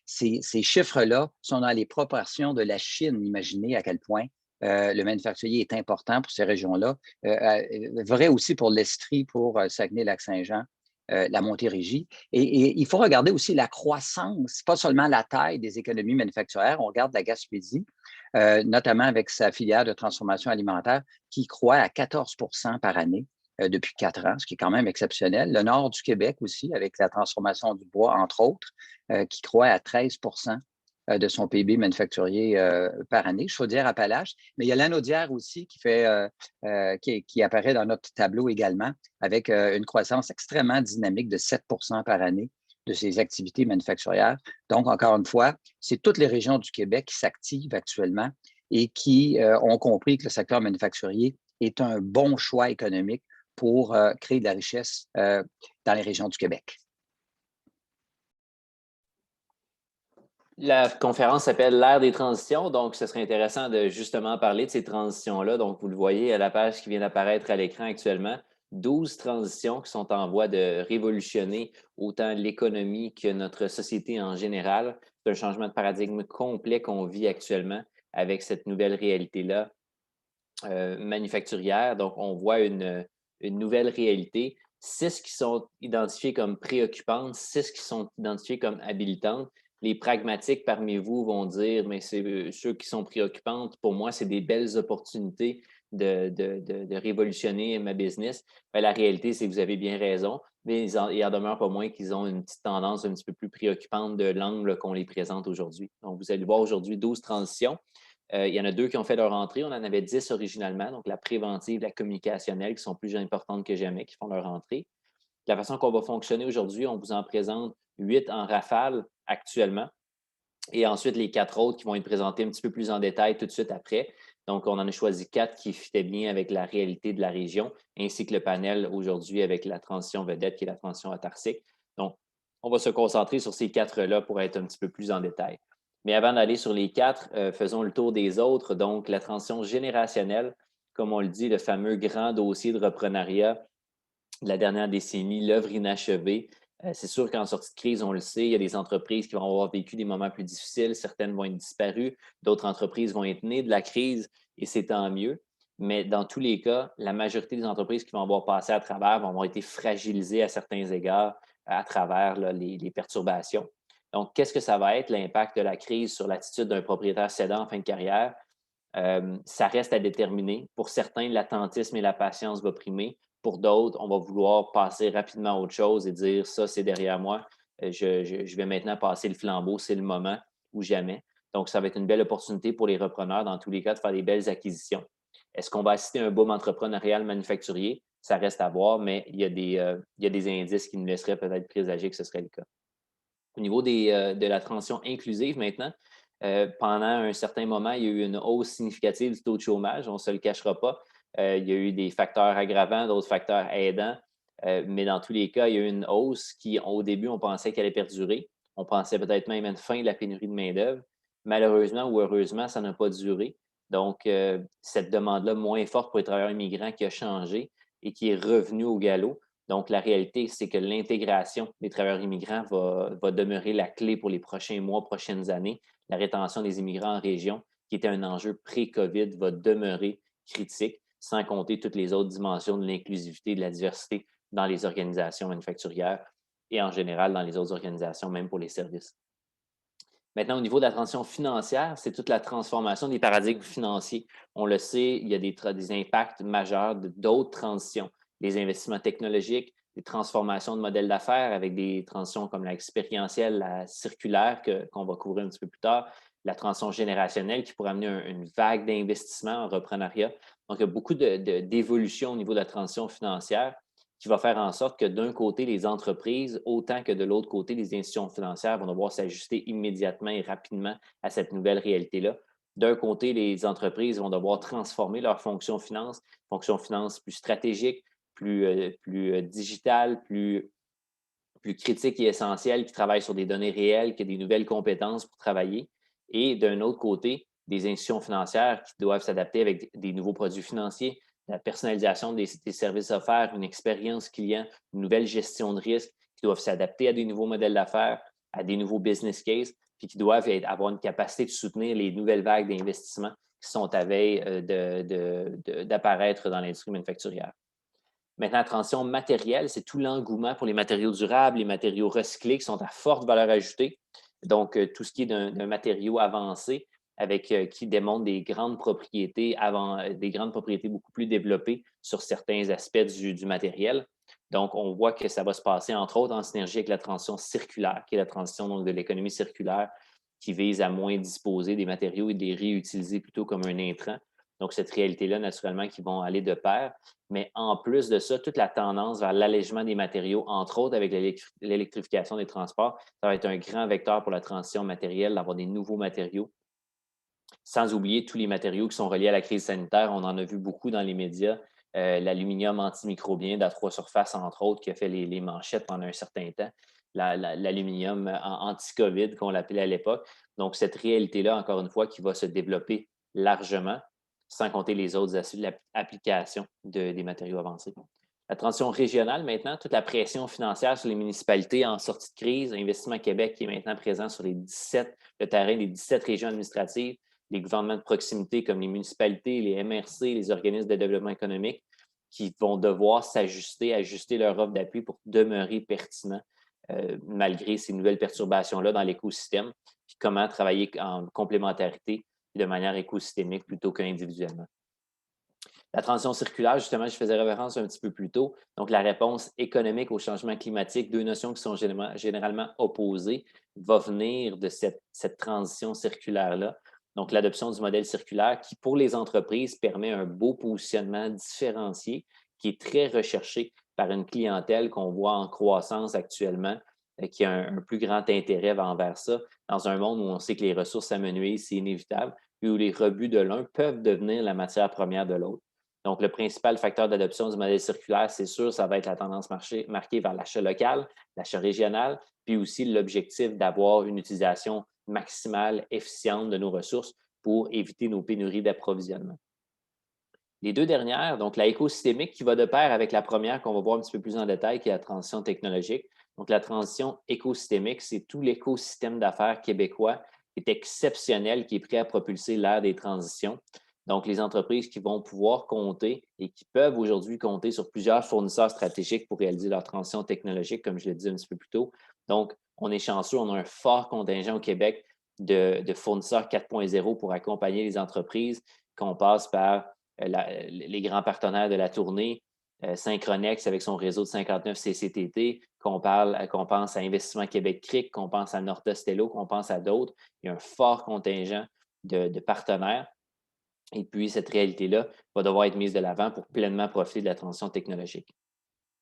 Ces chiffres-là sont dans les proportions de la Chine. Imaginez à quel point le manufacturier est important pour ces régions-là. Vrai aussi pour l'Estrie, pour Saguenay-Lac-Saint-Jean, la Montérégie. Et il faut regarder aussi la croissance, pas seulement la taille des économies manufacturières. On regarde la Gaspésie, notamment avec sa filière de transformation alimentaire, qui croît à 14 par année depuis 4 ans, ce qui est quand même exceptionnel. Le nord du Québec aussi, avec la transformation du bois, entre autres, qui croît à 13 de son PIB manufacturier par année. Chaudière-Appalaches, mais il y a Lanaudière aussi qui apparaît dans notre tableau également, avec une croissance extrêmement dynamique de 7 par année de ses activités manufacturières. Donc, encore une fois, c'est toutes les régions du Québec qui s'activent actuellement et qui ont compris que le secteur manufacturier est un bon choix économique pour créer de la richesse dans les régions du Québec. La conférence s'appelle l'ère des transitions, donc ce serait intéressant de justement parler de ces transitions-là. Donc, vous le voyez à la page qui vient d'apparaître à l'écran actuellement, 12 transitions qui sont en voie de révolutionner autant l'économie que notre société en général. C'est un changement de paradigme complet qu'on vit actuellement avec cette nouvelle réalité-là manufacturière. Donc, on voit une nouvelle réalité. 6 qui sont identifiées comme préoccupantes, 6 qui sont identifiées comme habilitantes. Les pragmatiques parmi vous vont dire, mais c'est ceux qui sont préoccupantes, pour moi, c'est des belles opportunités de révolutionner ma business. Bien, la réalité, c'est que vous avez bien raison, mais il en demeure pas moins qu'ils ont une petite tendance un petit peu plus préoccupante de l'angle qu'on les présente aujourd'hui. Donc, vous allez voir aujourd'hui 12 transitions. Il y en a 2 qui ont fait leur entrée. On en avait 10 originalement, donc la préventive, la communicationnelle, qui sont plus importantes que jamais, qui font leur entrée. De la façon qu'on va fonctionner aujourd'hui, on vous en présente 8 en rafale actuellement et ensuite les 4 autres qui vont être présentés un petit peu plus en détail tout de suite après. Donc, on en a choisi 4 qui fitaient bien avec la réalité de la région, ainsi que le panel aujourd'hui avec la transition vedette qui est la transition autarcique. Donc, on va se concentrer sur ces 4-là pour être un petit peu plus en détail. Mais avant d'aller sur les 4, faisons le tour des autres. Donc, la transition générationnelle, comme on le dit, le fameux grand dossier de reprenariat de la dernière décennie, l'œuvre inachevée. C'est sûr qu'en sortie de crise, on le sait, il y a des entreprises qui vont avoir vécu des moments plus difficiles, certaines vont être disparues, d'autres entreprises vont être nées de la crise et c'est tant mieux. Mais dans tous les cas, la majorité des entreprises qui vont avoir passé à travers vont avoir été fragilisées à certains égards à travers les perturbations. Donc, qu'est-ce que ça va être l'impact de la crise sur l'attitude d'un propriétaire cédant en fin de carrière? Ça reste à déterminer. Pour certains, l'attentisme et la patience vont primer. Pour d'autres, on va vouloir passer rapidement à autre chose et dire ça, c'est derrière moi. Je vais maintenant passer le flambeau, c'est le moment ou jamais. Donc, ça va être une belle opportunité pour les repreneurs, dans tous les cas, de faire des belles acquisitions. Est-ce qu'on va assister à un boom entrepreneurial manufacturier? Ça reste à voir, mais il y a des indices qui nous laisseraient peut-être présager que ce serait le cas. Au niveau de la transition inclusive maintenant, pendant un certain moment, il y a eu une hausse significative du taux de chômage, on ne se le cachera pas. Il y a eu des facteurs aggravants, d'autres facteurs aidants, mais dans tous les cas, il y a eu une hausse qui, au début, on pensait qu'elle allait perdurer. On pensait peut-être même à une fin de la pénurie de main-d'œuvre. Malheureusement ou heureusement, ça n'a pas duré. Donc, cette demande-là moins forte pour les travailleurs immigrants qui a changé et qui est revenue au galop. Donc, la réalité, c'est que l'intégration des travailleurs immigrants va demeurer la clé pour les prochains mois, prochaines années. La rétention des immigrants en région, qui était un enjeu pré-COVID, va demeurer critique, sans compter toutes les autres dimensions de l'inclusivité et de la diversité dans les organisations manufacturières et en général dans les autres organisations, même pour les services. Maintenant, au niveau de la transition financière, c'est toute la transformation des paradigmes financiers. On le sait, il y a des impacts majeurs d'autres transitions. Les investissements technologiques, des transformations de modèles d'affaires avec des transitions comme l'expérientielle, la circulaire qu'on va couvrir un petit peu plus tard, la transition générationnelle qui pourrait amener une vague d'investissement en reprenariat. Donc, il y a beaucoup d'évolutions au niveau de la transition financière qui va faire en sorte que d'un côté, les entreprises, autant que de l'autre côté, les institutions financières vont devoir s'ajuster immédiatement et rapidement à cette nouvelle réalité-là. D'un côté, les entreprises vont devoir transformer leur fonction finance plus stratégique, plus digitale, plus critique et essentielle, qui travaille sur des données réelles, qui a des nouvelles compétences pour travailler. Et d'un autre côté, des institutions financières qui doivent s'adapter avec des nouveaux produits financiers, la personnalisation des services offerts, une expérience client, une nouvelle gestion de risque qui doivent s'adapter à des nouveaux modèles d'affaires, à des nouveaux business cases, puis qui doivent avoir une capacité de soutenir les nouvelles vagues d'investissement qui sont à veille d'apparaître dans l'industrie manufacturière. Maintenant, la transition matérielle, c'est tout l'engouement pour les matériaux durables, les matériaux recyclés qui sont à forte valeur ajoutée. Donc, tout ce qui est d'un matériau avancé qui démontre des grandes propriétés beaucoup plus développées sur certains aspects du matériel. Donc, on voit que ça va se passer, entre autres, en synergie avec la transition circulaire, qui est la transition donc, de l'économie circulaire qui vise à moins disposer des matériaux et de les réutiliser plutôt comme un intrant. Donc, cette réalité-là, naturellement, qui vont aller de pair. Mais en plus de ça, toute la tendance vers l'allègement des matériaux, entre autres avec l'électrification des transports, ça va être un grand vecteur pour la transition matérielle, d'avoir des nouveaux matériaux. Sans oublier tous les matériaux qui sont reliés à la crise sanitaire. On en a vu beaucoup dans les médias. L'aluminium antimicrobien d'A3 Surface, entre autres, qui a fait les manchettes pendant un certain temps. L'aluminium anti-COVID, qu'on l'appelait à l'époque. Donc, cette réalité-là, encore une fois, qui va se développer largement, sans compter les autres applications des matériaux avancés. La transition régionale, maintenant, toute la pression financière sur les municipalités en sortie de crise, Investissement Québec qui est maintenant présent sur le terrain des 17 régions administratives, les gouvernements de proximité comme les municipalités, les MRC, les organismes de développement économique qui vont devoir ajuster leur offre d'appui pour demeurer pertinents malgré ces nouvelles perturbations-là dans l'écosystème, puis comment travailler en complémentarité de manière écosystémique plutôt qu'individuellement. La transition circulaire, justement, je faisais référence un petit peu plus tôt. Donc, la réponse économique au changement climatique, deux notions qui sont généralement opposées, va venir de cette transition circulaire-là. Donc, l'adoption du modèle circulaire qui, pour les entreprises, permet un beau positionnement différencié qui est très recherché par une clientèle qu'on voit en croissance actuellement, qui a un plus grand intérêt envers ça, dans un monde où on sait que les ressources amenuisent, c'est inévitable, puis où les rebuts de l'un peuvent devenir la matière première de l'autre. Donc, le principal facteur d'adoption du modèle circulaire, c'est sûr, ça va être la tendance marquée vers l'achat local, l'achat régional, puis aussi l'objectif d'avoir une utilisation maximale, efficiente de nos ressources pour éviter nos pénuries d'approvisionnement. Les deux dernières, donc la écosystémique qui va de pair avec la première qu'on va voir un petit peu plus en détail, qui est la transition technologique. Donc, la transition écosystémique, c'est tout l'écosystème d'affaires québécois qui est exceptionnel, qui est prêt à propulser l'ère des transitions. Donc, les entreprises qui vont pouvoir compter et qui peuvent aujourd'hui compter sur plusieurs fournisseurs stratégiques pour réaliser leur transition technologique, comme je l'ai dit un petit peu plus tôt. Donc, on est chanceux, on a un fort contingent au Québec de fournisseurs 4.0 pour accompagner les entreprises, qu'on passe par les grands partenaires de la tournée, Synchronex avec son réseau de 59 CCTT, qu'on pense à Investissement Québec CRIC, qu'on pense à Norta Stello, qu'on pense à d'autres. Il y a un fort contingent de partenaires. Et puis, cette réalité-là va devoir être mise de l'avant pour pleinement profiter de la transition technologique.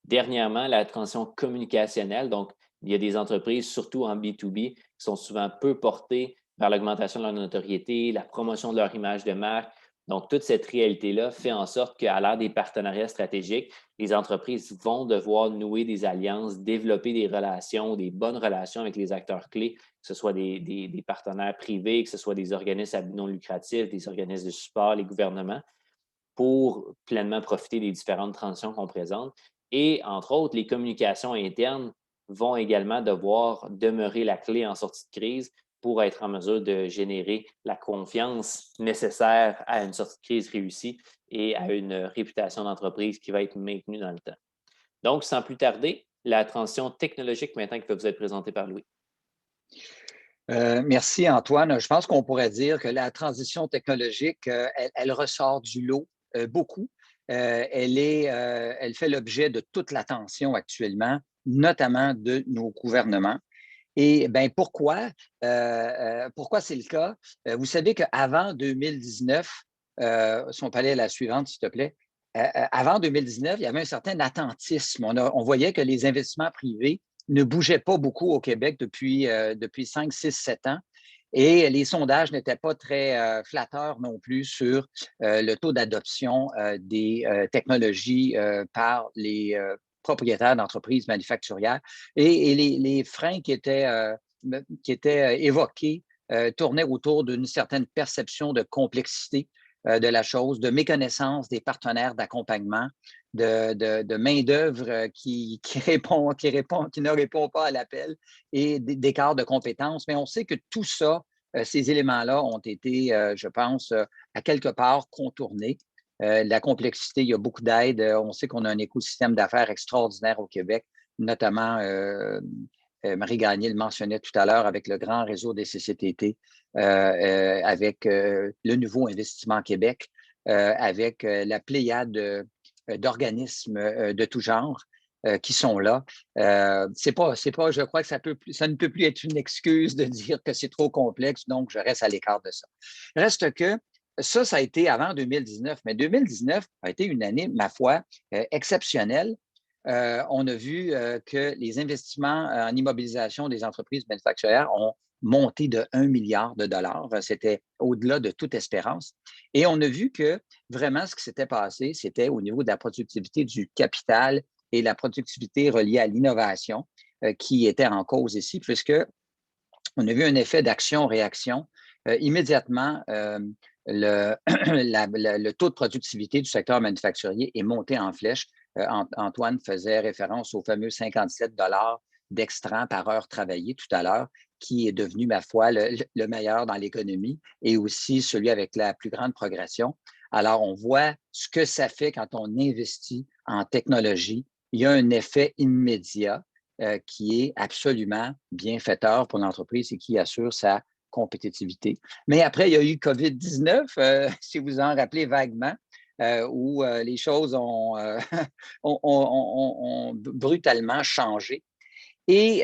Dernièrement, la transition communicationnelle. Donc, il y a des entreprises, surtout en B2B, qui sont souvent peu portées vers l'augmentation de leur notoriété, la promotion de leur image de marque. Donc, toute cette réalité-là fait en sorte qu'à l'ère des partenariats stratégiques, les entreprises vont devoir nouer des alliances, développer des relations, des bonnes relations avec les acteurs clés, que ce soit des partenaires privés, que ce soit des organismes à but non lucratif, des organismes de support, les gouvernements, pour pleinement profiter des différentes transitions qu'on présente. Et, entre autres, les communications internes vont également devoir demeurer la clé en sortie de crise pour être en mesure de générer la confiance nécessaire à une sortie de crise réussie et à une réputation d'entreprise qui va être maintenue dans le temps. Donc, sans plus tarder, la transition technologique maintenant qui va vous être présentée par Louis. Merci, Antoine. Je pense qu'on pourrait dire que la transition technologique, elle ressort du lot beaucoup. Elle fait l'objet de toute l'attention actuellement, notamment de nos gouvernements. Et bien, pourquoi? Pourquoi c'est le cas? Vous savez qu'avant 2019, si on peut aller à la suivante, s'il te plaît, avant 2019, il y avait un certain attentisme. On voyait que les investissements privés ne bougeaient pas beaucoup au Québec depuis 5, 6, 7 ans. Et les sondages n'étaient pas très flatteurs non plus sur le taux d'adoption des technologies par les propriétaires d'entreprises manufacturières. Et les freins qui étaient évoqués tournaient autour d'une certaine perception de complexité de la chose, de méconnaissance des partenaires d'accompagnement, de main-d'œuvre qui ne répond pas à l'appel et d'écart de compétences. Mais on sait que tout ça, ces éléments-là ont été, je pense, à quelque part contournés. La complexité, il y a beaucoup d'aide. On sait qu'on a un écosystème d'affaires extraordinaire au Québec, notamment Marie Gagné le mentionnait tout à l'heure avec le grand réseau des CCTT, avec le nouveau Investissement Québec, avec la pléiade d'organismes de tout genre qui sont là. Je crois que ça ne peut plus être une excuse de dire que c'est trop complexe, donc je reste à l'écart de ça. Reste que ça a été avant 2019, mais 2019 a été une année, ma foi, exceptionnelle. On a vu que les investissements en immobilisation des entreprises manufacturières ont monté de 1 milliard de dollars. C'était au-delà de toute espérance. Et on a vu que vraiment ce qui s'était passé, c'était au niveau de la productivité du capital et la productivité reliée à l'innovation qui était en cause ici, puisque on a vu un effet d'action-réaction. Immédiatement, le taux de productivité du secteur manufacturier est monté en flèche. Antoine faisait référence au fameux 57 $ d'extra par heure travaillée tout à l'heure, qui est devenu, ma foi, le meilleur dans l'économie et aussi celui avec la plus grande progression. Alors, on voit ce que ça fait quand on investit en technologie. Il y a un effet immédiat qui est absolument bienfaiteur pour l'entreprise et qui assure sa compétitivité. Mais après, il y a eu COVID-19, si vous en rappelez vaguement, où les choses ont brutalement changé. Et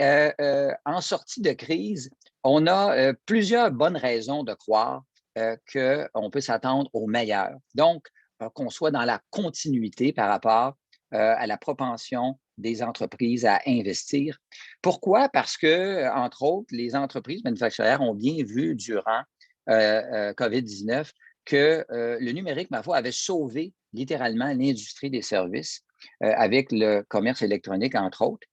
en sortie de crise, on a plusieurs bonnes raisons de croire qu'on peut s'attendre au meilleur. Donc, qu'on soit dans la continuité par rapport à la propension des entreprises à investir. Pourquoi? Parce que, entre autres, les entreprises manufacturières ont bien vu durant COVID-19 que le numérique, ma foi, avait sauvé littéralement l'industrie des services avec le commerce électronique, entre autres.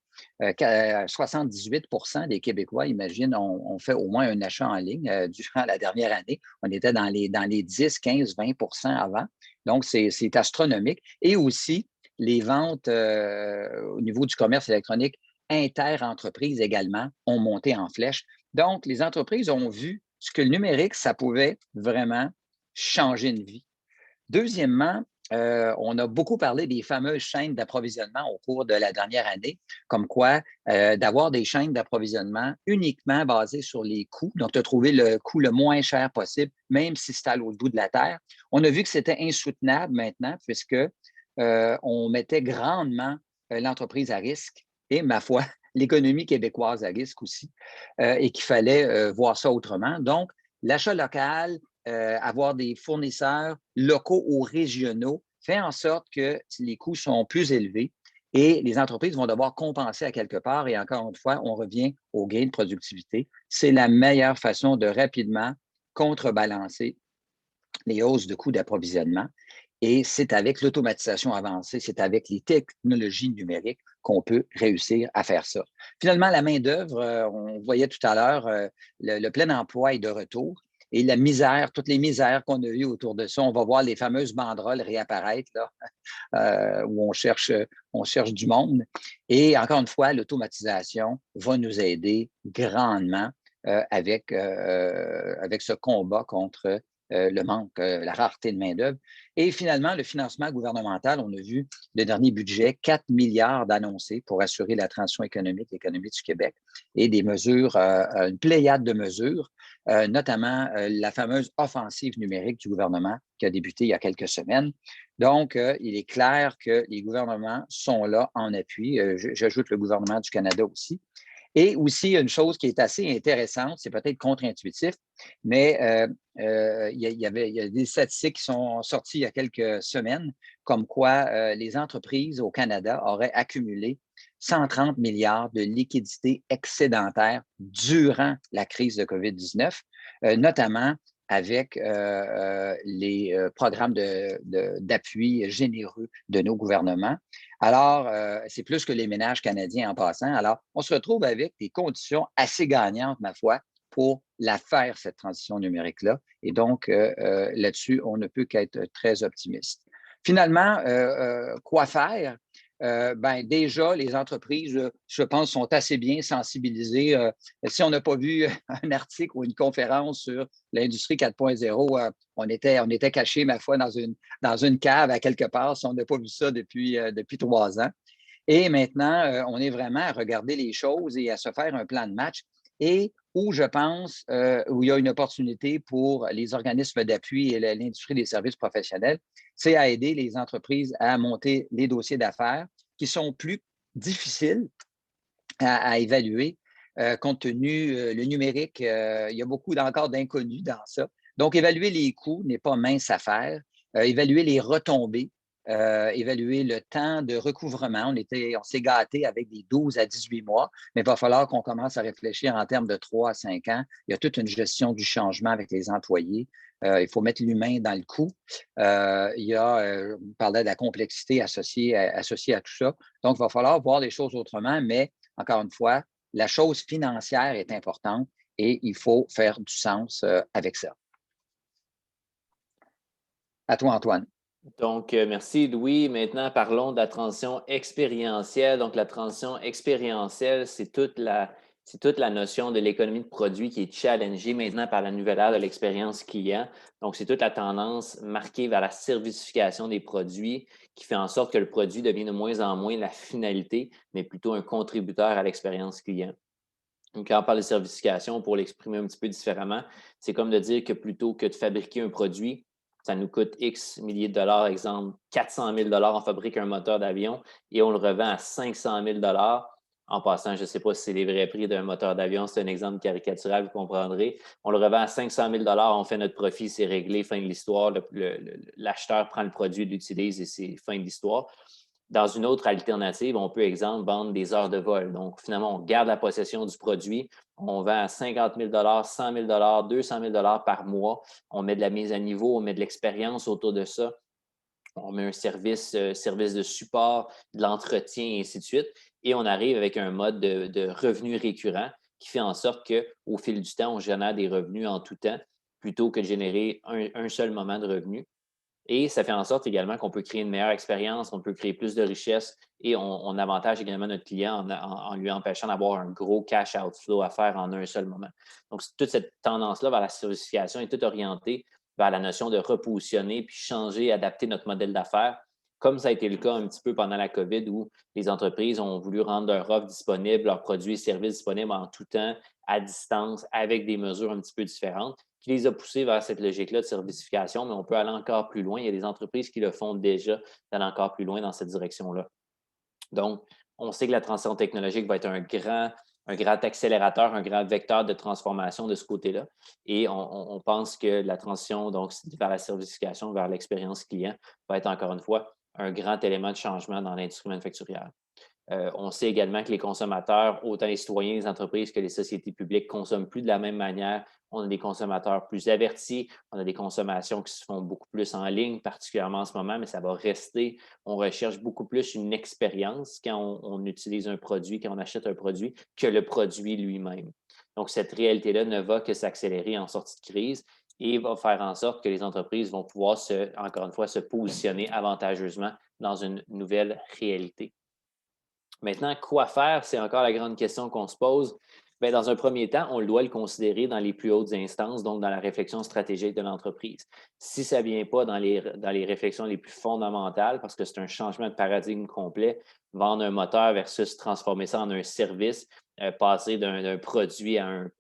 78 % des Québécois, imagine, ont fait au moins un achat en ligne durant la dernière année. On était dans les 10, 15, 20 % avant. Donc, c'est astronomique. Et aussi, les ventes au niveau du commerce électronique inter-entreprises également ont monté en flèche. Donc, les entreprises ont vu ce que le numérique, ça pouvait vraiment changer une vie. Deuxièmement, on a beaucoup parlé des fameuses chaînes d'approvisionnement au cours de la dernière année, comme quoi d'avoir des chaînes d'approvisionnement uniquement basées sur les coûts, donc de trouver le coût le moins cher possible, même si c'est à l'autre bout de la terre. On a vu que c'était insoutenable maintenant, puisque on mettait grandement l'entreprise à risque et, ma foi, l'économie québécoise à risque aussi, et qu'il fallait voir ça autrement. Donc, l'achat local, avoir des fournisseurs locaux ou régionaux fait en sorte que les coûts sont plus élevés et les entreprises vont devoir compenser à quelque part. Et encore une fois, on revient au gain de productivité. C'est la meilleure façon de rapidement contrebalancer les hausses de coûts d'approvisionnement. Et c'est avec l'automatisation avancée, c'est avec les technologies numériques qu'on peut réussir à faire ça. Finalement, la main-d'œuvre, on voyait tout à l'heure, le plein emploi est de retour. Et la misère, toutes les misères qu'on a eues autour de ça, on va voir les fameuses banderoles réapparaître là, où on cherche du monde. Et encore une fois, l'automatisation va nous aider grandement avec ce combat contre le manque, la rareté de main-d'œuvre. Et finalement, le financement gouvernemental, on a vu le dernier budget, 4 milliards d'annoncés pour assurer la transition économique, l'économie du Québec, et des mesures, une pléiade de mesures, notamment la fameuse offensive numérique du gouvernement qui a débuté il y a quelques semaines. Donc, il est clair que les gouvernements sont là en appui. J'ajoute le gouvernement du Canada aussi. Et aussi, une chose qui est assez intéressante, c'est peut-être contre-intuitif, mais il y a des statistiques qui sont sorties il y a quelques semaines, comme quoi les entreprises au Canada auraient accumulé 130 milliards de liquidités excédentaires durant la crise de COVID-19, notamment avec les programmes d'appui généreux de nos gouvernements. Alors, c'est plus que les ménages canadiens en passant. Alors, on se retrouve avec des conditions assez gagnantes, ma foi, pour la faire, cette transition numérique-là. Et donc, là-dessus, on ne peut qu'être très optimiste. Finalement, quoi faire? Déjà, les entreprises, je pense, sont assez bien sensibilisées. Si on n'a pas vu un article ou une conférence sur l'industrie 4.0, on était cachés, ma foi, dans une cave à quelque part, si on n'a pas vu ça depuis 3 ans. Et maintenant, on est vraiment à regarder les choses et à se faire un plan de match. Et où je pense, où il y a une opportunité pour les organismes d'appui et l'industrie des services professionnels, c'est à aider les entreprises à monter les dossiers d'affaires qui sont plus difficiles à évaluer compte tenu le numérique. Il y a beaucoup encore d'inconnus dans ça. Donc, évaluer les coûts n'est pas mince à faire. Évaluer les retombées, évaluer le temps de recouvrement. On s'est gâté avec des 12 à 18 mois, mais il va falloir qu'on commence à réfléchir en termes de 3 à 5 ans. Il y a toute une gestion du changement avec les employés. Il faut mettre l'humain dans le coup. On parlait de la complexité associée à tout ça. Donc, il va falloir voir les choses autrement, mais encore une fois, la chose financière est importante et il faut faire du sens avec ça. À toi, Antoine. Donc, merci Louis. Maintenant, parlons de la transition expérientielle. Donc, la transition expérientielle, c'est toute la notion de l'économie de produit qui est challengée maintenant par la nouvelle ère de l'expérience client. Donc, c'est toute la tendance marquée vers la servicification des produits qui fait en sorte que le produit devient de moins en moins la finalité, mais plutôt un contributeur à l'expérience client. Donc, quand on parle de servicification, pour l'exprimer un petit peu différemment, c'est comme de dire que plutôt que de fabriquer un produit, ça nous coûte X milliers de dollars, exemple 400 000 $, on fabrique un moteur d'avion et on le revend à 500 000 $. En passant, je ne sais pas si c'est les vrais prix d'un moteur d'avion, c'est un exemple caricatural, vous comprendrez. On le revend à 500 000 $, on fait notre profit, c'est réglé, fin de l'histoire. L'acheteur prend le produit, l'utilise et c'est fin de l'histoire. Dans une autre alternative, on peut, exemple, vendre des heures de vol. Donc, finalement, on garde la possession du produit. On vend à 50 000 $, 100 000 $, 200 000 $ par mois. On met de la mise à niveau, on met de l'expérience autour de ça. On met un service de support, de l'entretien et ainsi de suite. Et on arrive avec un mode de revenu récurrent qui fait en sorte qu'au fil du temps, on génère des revenus en tout temps plutôt que de générer un seul moment de revenu. Et ça fait en sorte également qu'on peut créer une meilleure expérience, on peut créer plus de richesse et on avantage également notre client en lui empêchant d'avoir un gros cash outflow à faire en un seul moment. Donc, toute cette tendance-là vers la servicification est toute orientée vers la notion de repositionner puis changer, adapter notre modèle d'affaires, comme ça a été le cas un petit peu pendant la COVID où les entreprises ont voulu rendre leur offre disponible, leurs produits et services disponibles en tout temps, à distance, avec des mesures un petit peu différentes, qui les a poussés vers cette logique-là de servicification, mais on peut aller encore plus loin. Il y a des entreprises qui le font déjà, d'aller encore plus loin dans cette direction-là. Donc, on sait que la transition technologique va être un grand accélérateur, un grand vecteur de transformation de ce côté-là. Et on pense que la transition donc, vers la servicification, vers l'expérience client, va être encore une fois un grand élément de changement dans l'industrie manufacturière. On sait également que les consommateurs, autant les citoyens, les entreprises que les sociétés publiques, consomment plus de la même manière. On a des consommateurs plus avertis, on a des consommations qui se font beaucoup plus en ligne, particulièrement en ce moment, mais ça va rester. On recherche beaucoup plus une expérience quand on utilise un produit, quand on achète un produit, que le produit lui-même. Donc, cette réalité-là ne va que s'accélérer en sortie de crise et va faire en sorte que les entreprises vont pouvoir, encore une fois, se positionner avantageusement dans une nouvelle réalité. Maintenant, quoi faire? C'est encore la grande question qu'on se pose. Bien, dans un premier temps, on doit le considérer dans les plus hautes instances, donc dans la réflexion stratégique de l'entreprise. Si ça ne vient pas dans les réflexions les plus fondamentales, parce que c'est un changement de paradigme complet, vendre un moteur versus transformer ça en un service, passer d'un produit à un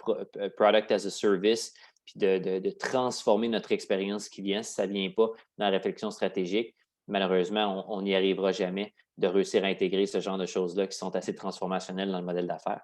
product as a service, puis de transformer notre expérience client, si ça ne vient pas dans la réflexion stratégique, malheureusement, on n'y arrivera jamais de réussir à intégrer ce genre de choses-là qui sont assez transformationnelles dans le modèle d'affaires.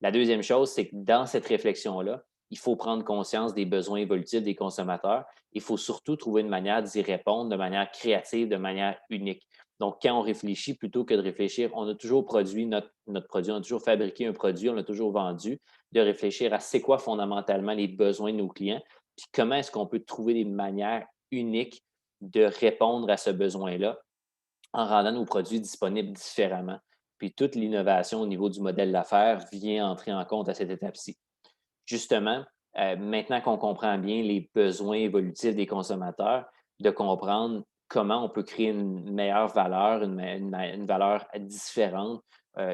La deuxième chose, c'est que dans cette réflexion-là, il faut prendre conscience des besoins évolutifs des consommateurs. Il faut surtout trouver une manière d'y répondre de manière créative, de manière unique. Donc, quand on réfléchit, plutôt que de réfléchir, on a toujours produit notre produit, on a toujours fabriqué un produit, on l'a toujours vendu, de réfléchir à c'est quoi fondamentalement les besoins de nos clients, puis comment est-ce qu'on peut trouver des manières uniques de répondre à ce besoin-là en rendant nos produits disponibles différemment. Puis toute l'innovation au niveau du modèle d'affaires vient entrer en compte à cette étape-ci. justement, maintenant qu'on comprend bien les besoins évolutifs des consommateurs, de comprendre comment on peut créer une meilleure valeur, une valeur différente,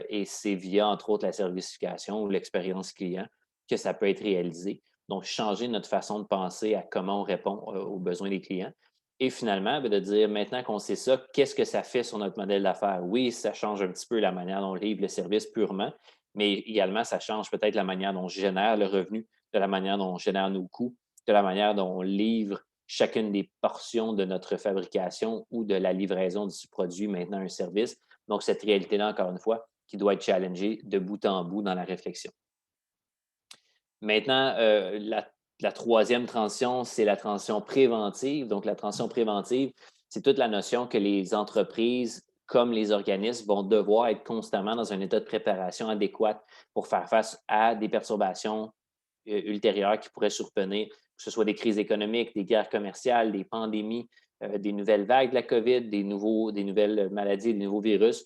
et c'est via, entre autres, la servicification ou l'expérience client que ça peut être réalisé. Donc, changer notre façon de penser à comment on répond aux besoins des clients. Et finalement, de dire, maintenant qu'on sait ça, qu'est-ce que ça fait sur notre modèle d'affaires? Oui, ça change un petit peu la manière dont on livre le service purement, mais également, ça change peut-être la manière dont on génère le revenu, de la manière dont on génère nos coûts, de la manière dont on livre chacune des portions de notre fabrication ou de la livraison du produit, maintenant un service. Donc, cette réalité-là, encore une fois, qui doit être challengée de bout en bout dans la réflexion. Maintenant, la troisième transition, c'est la transition préventive. Donc, la transition préventive, c'est toute la notion que les entreprises, comme les organismes, vont devoir être constamment dans un état de préparation adéquat pour faire face à des perturbations ultérieures qui pourraient survenir, que ce soit des crises économiques, des guerres commerciales, des pandémies, des nouvelles vagues de la COVID, des nouvelles maladies, des nouveaux virus,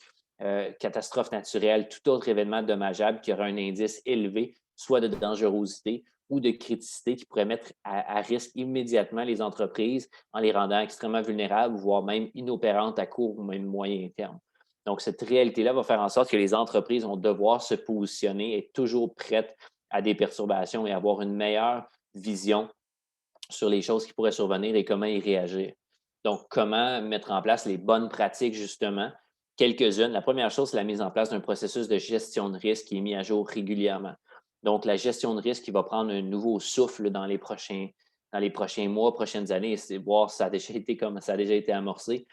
catastrophes naturelles, tout autre événement dommageable qui aura un indice élevé, soit de dangerosité ou de criticité qui pourrait mettre à risque immédiatement les entreprises en les rendant extrêmement vulnérables, voire même inopérantes à court ou même moyen terme. Donc, cette réalité-là va faire en sorte que les entreprises vont devoir se positionner, être toujours prêtes à des perturbations et avoir une meilleure vision sur les choses qui pourraient survenir et comment y réagir. Donc, comment mettre en place les bonnes pratiques, justement. Quelques-unes. La première chose, c'est la mise en place d'un processus de gestion de risque qui est mis à jour régulièrement. Donc, la gestion de risque qui va prendre un nouveau souffle dans les prochains mois, prochaines années, c'est voir si ça a déjà été amorcé.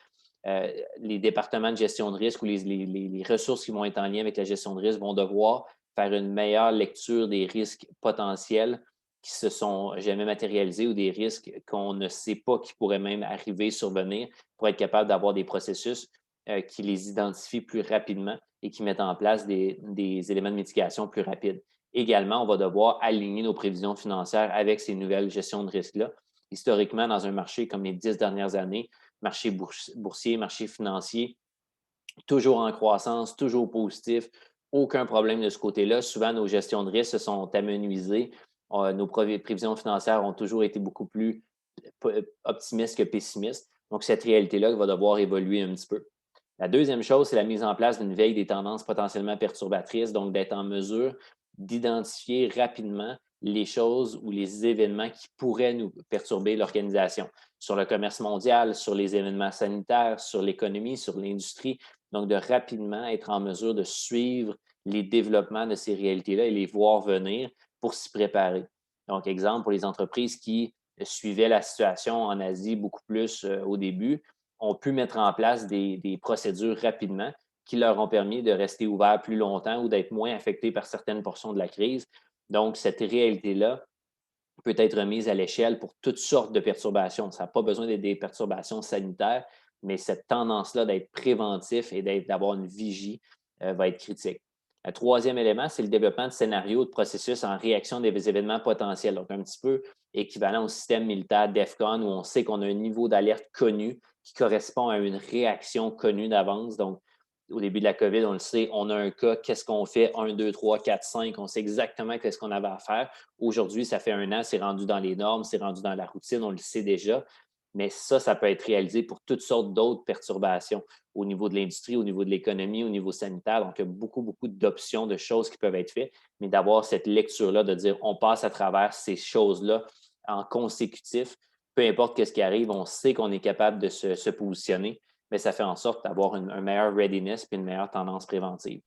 Les départements de gestion de risque ou les ressources qui vont être en lien avec la gestion de risque vont devoir faire une meilleure lecture des risques potentiels qui se sont jamais matérialisés ou des risques qu'on ne sait pas qui pourraient même arriver, survenir, pour être capable d'avoir des processus qui les identifient plus rapidement et qui mettent en place des éléments de mitigation plus rapides. Également, on va devoir aligner nos prévisions financières avec ces nouvelles gestions de risque-là. Historiquement, dans un marché comme les 10 dernières années, marché boursier, marché financier, toujours en croissance, toujours positif, aucun problème de ce côté-là. Souvent, nos gestions de risque se sont amenuisées. Nos prévisions financières ont toujours été beaucoup plus optimistes que pessimistes. Donc, cette réalité-là va devoir évoluer un petit peu. La deuxième chose, c'est la mise en place d'une veille des tendances potentiellement perturbatrices, donc d'être en mesure d'identifier rapidement les choses ou les événements qui pourraient nous perturber l'organisation sur le commerce mondial, sur les événements sanitaires, sur l'économie, sur l'industrie. Donc, de rapidement être en mesure de suivre les développements de ces réalités-là et les voir venir pour s'y préparer. Donc, exemple, pour les entreprises qui suivaient la situation en Asie beaucoup plus au début, ont pu mettre en place des procédures rapidement qui leur ont permis de rester ouverts plus longtemps ou d'être moins affectés par certaines portions de la crise. Donc, cette réalité-là peut être mise à l'échelle pour toutes sortes de perturbations. Ça n'a pas besoin d'être des perturbations sanitaires, mais cette tendance-là d'être préventif et d'avoir une vigie va être critique. Le troisième élément, c'est le développement de scénarios de processus en réaction des événements potentiels. Donc, un petit peu équivalent au système militaire DEFCON où on sait qu'on a un niveau d'alerte connu qui correspond à une réaction connue d'avance. Donc, au début de la COVID, on le sait, on a un cas, qu'est-ce qu'on fait? 1, 2, 3, 4, 5, on sait exactement qu'est-ce qu'on avait à faire. Aujourd'hui, ça fait 1 an, c'est rendu dans les normes, c'est rendu dans la routine, on le sait déjà. Mais ça peut être réalisé pour toutes sortes d'autres perturbations au niveau de l'industrie, au niveau de l'économie, au niveau sanitaire. Donc, il y a beaucoup, beaucoup d'options, de choses qui peuvent être faites, mais d'avoir cette lecture-là, de dire on passe à travers ces choses-là en consécutif. Peu importe ce qui arrive, on sait qu'on est capable de se positionner, mais ça fait en sorte d'avoir un meilleur readiness et une meilleure tendance préventive.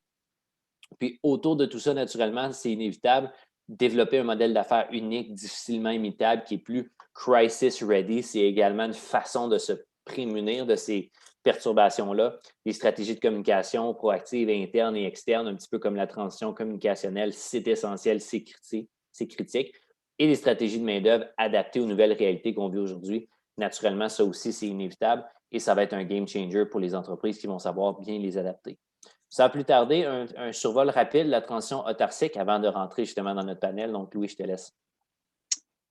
Puis, autour de tout ça, naturellement, c'est inévitable, développer un modèle d'affaires unique, difficilement imitable, qui est plus crisis ready. C'est également une façon de se prémunir de ces perturbations-là. Les stratégies de communication proactives internes et externes, un petit peu comme la transition communicationnelle, c'est essentiel, c'est critique. Et les stratégies de main-d'œuvre adaptées aux nouvelles réalités qu'on vit aujourd'hui. Naturellement, ça aussi, c'est inévitable et ça va être un game changer pour les entreprises qui vont savoir bien les adapter. Sans plus tarder, un survol rapide de la transition autarcique avant de rentrer justement dans notre panel. Donc, Louis, je te laisse.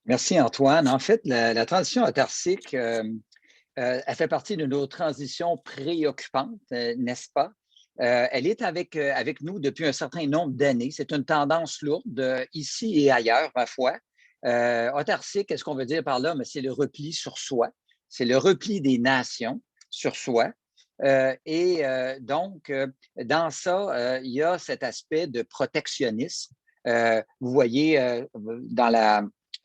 Merci, Antoine. En fait, la transition autarcique, elle fait partie de nos transitions préoccupantes, n'est-ce pas? Elle est avec nous depuis un certain nombre d'années. C'est une tendance lourde ici et ailleurs, ma foi. Autarcie, qu'est-ce qu'on veut dire par là? Mais c'est le repli sur soi. C'est le repli des nations sur soi. Donc, dans ça, il y a cet aspect de protectionnisme. Vous voyez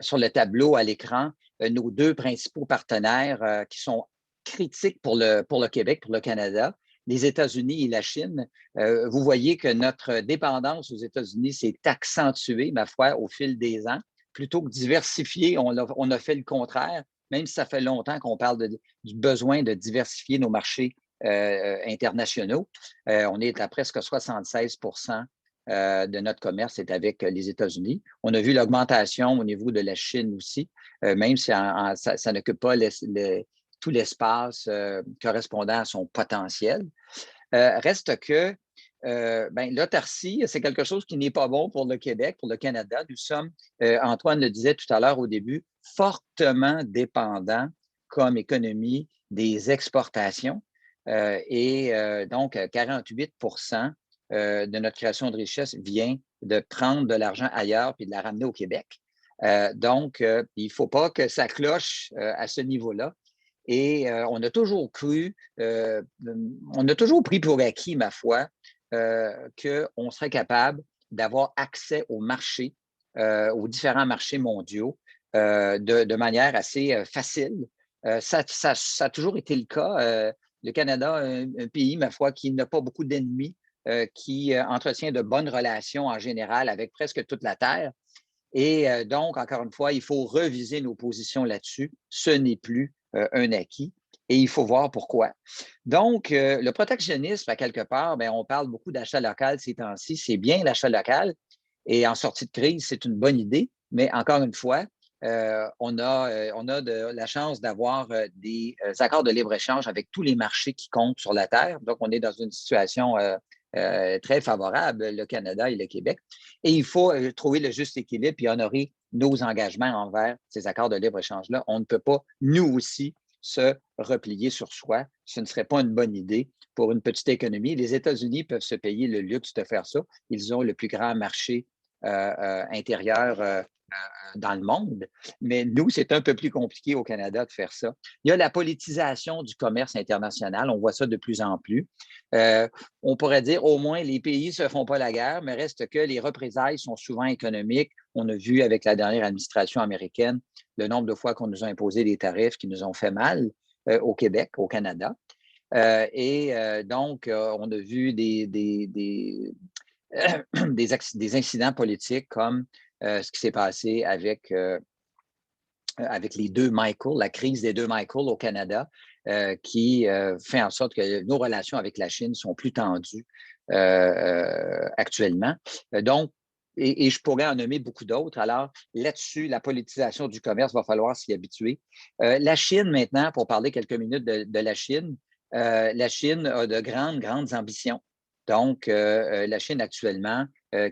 sur le tableau à l'écran nos deux principaux partenaires qui sont critiques pour le Québec, pour le Canada, les États-Unis et la Chine. Vous voyez que notre dépendance aux États-Unis s'est accentuée, ma foi, au fil des ans. Plutôt que diversifier, on a fait le contraire, même si ça fait longtemps qu'on parle du besoin de diversifier nos marchés internationaux. On est à presque 76 de notre commerce est avec les États-Unis. On a vu l'augmentation au niveau de la Chine aussi, même si ça n'occupe pas tout l'espace correspondant à son potentiel. Reste que l'autarcie, c'est quelque chose qui n'est pas bon pour le Québec, pour le Canada. Nous sommes, Antoine le disait tout à l'heure au début, fortement dépendants comme économie des exportations. Donc, 48 de notre création de richesse vient de prendre de l'argent ailleurs puis de la ramener au Québec. Donc, il ne faut pas que ça cloche à ce niveau-là. Et on a toujours cru, on a toujours pris pour acquis, ma foi, qu'on serait capable d'avoir accès aux marchés, aux différents marchés mondiaux de manière assez facile. Ça a toujours été le cas. Le Canada, un pays, ma foi, qui n'a pas beaucoup d'ennemis, qui entretient de bonnes relations en général avec presque toute la Terre. Et donc, encore une fois, il faut reviser nos positions là-dessus. Ce n'est plus un acquis et il faut voir pourquoi. Donc, le protectionnisme, à quelque part, on parle beaucoup d'achat local ces temps-ci. C'est bien l'achat local et en sortie de crise, c'est une bonne idée. Mais encore une fois, on a la chance d'avoir des accords de libre-échange avec tous les marchés qui comptent sur la Terre. Donc, on est dans une situation très favorable, le Canada et le Québec. Et il faut trouver le juste équilibre et honorer nos engagements envers ces accords de libre-échange-là. On ne peut pas, nous aussi, se replier sur soi. Ce ne serait pas une bonne idée pour une petite économie. Les États-Unis peuvent se payer le luxe de faire ça. Ils ont le plus grand marché intérieur dans le monde. Mais nous, c'est un peu plus compliqué au Canada de faire ça. Il y a la politisation du commerce international. On voit ça de plus en plus. On pourrait dire au moins les pays ne se font pas la guerre, mais reste que les représailles sont souvent économiques. On a vu avec la dernière administration américaine le nombre de fois qu'on nous a imposé des tarifs qui nous ont fait mal au Québec, au Canada. Donc, on a vu des incidents politiques comme ce qui s'est passé avec les deux Michael, la crise des deux Michael au Canada, qui fait en sorte que nos relations avec la Chine sont plus tendues actuellement. Donc, et je pourrais en nommer beaucoup d'autres. Alors, là-dessus, la politisation du commerce, va falloir s'y habituer. La Chine, maintenant, pour parler quelques minutes de la Chine a de grandes ambitions. Donc, la Chine actuellement,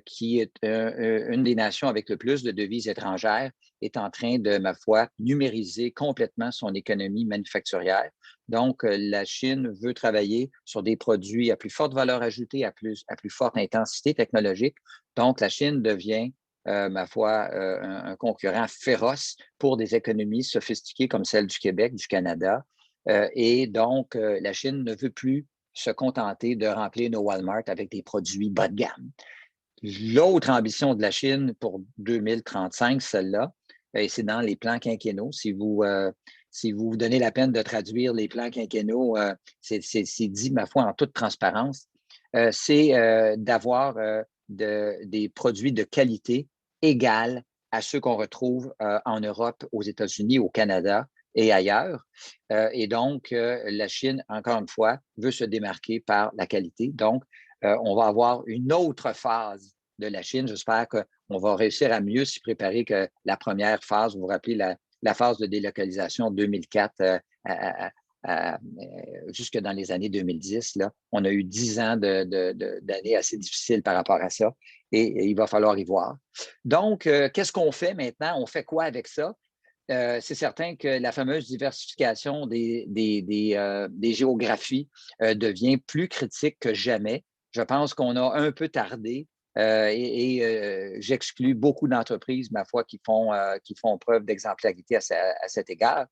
qui est une des nations avec le plus de devises étrangères, est en train de, ma foi, numériser complètement son économie manufacturière. Donc, la Chine veut travailler sur des produits à plus forte valeur ajoutée, à plus forte intensité technologique. Donc, la Chine devient, ma foi, un concurrent féroce pour des économies sophistiquées comme celle du Québec, du Canada. Et donc, la Chine ne veut plus se contenter de remplir nos Walmart avec des produits bas de gamme. L'autre ambition de la Chine pour 2035, celle-là, et c'est dans les plans quinquennaux. Si vous vous donnez la peine de traduire les plans quinquennaux, c'est dit, ma foi, en toute transparence, c'est d'avoir des produits de qualité égale à ceux qu'on retrouve en Europe, aux États-Unis, au Canada et ailleurs. Et donc, la Chine, encore une fois, veut se démarquer par la qualité. Donc, on va avoir une autre phase de la Chine. J'espère qu'on va réussir à mieux s'y préparer que la première phase. Vous vous rappelez la phase de délocalisation 2004 jusque dans les années 2010. Là, on a eu 10 ans d'années assez difficiles par rapport à ça et il va falloir y voir. Donc, qu'est-ce qu'on fait maintenant? On fait quoi avec ça? c'est certain que la fameuse diversification des géographies devient plus critique que jamais. Je pense qu'on a un peu tardé j'exclus beaucoup d'entreprises, ma foi, qui font preuve d'exemplarité à cet égard.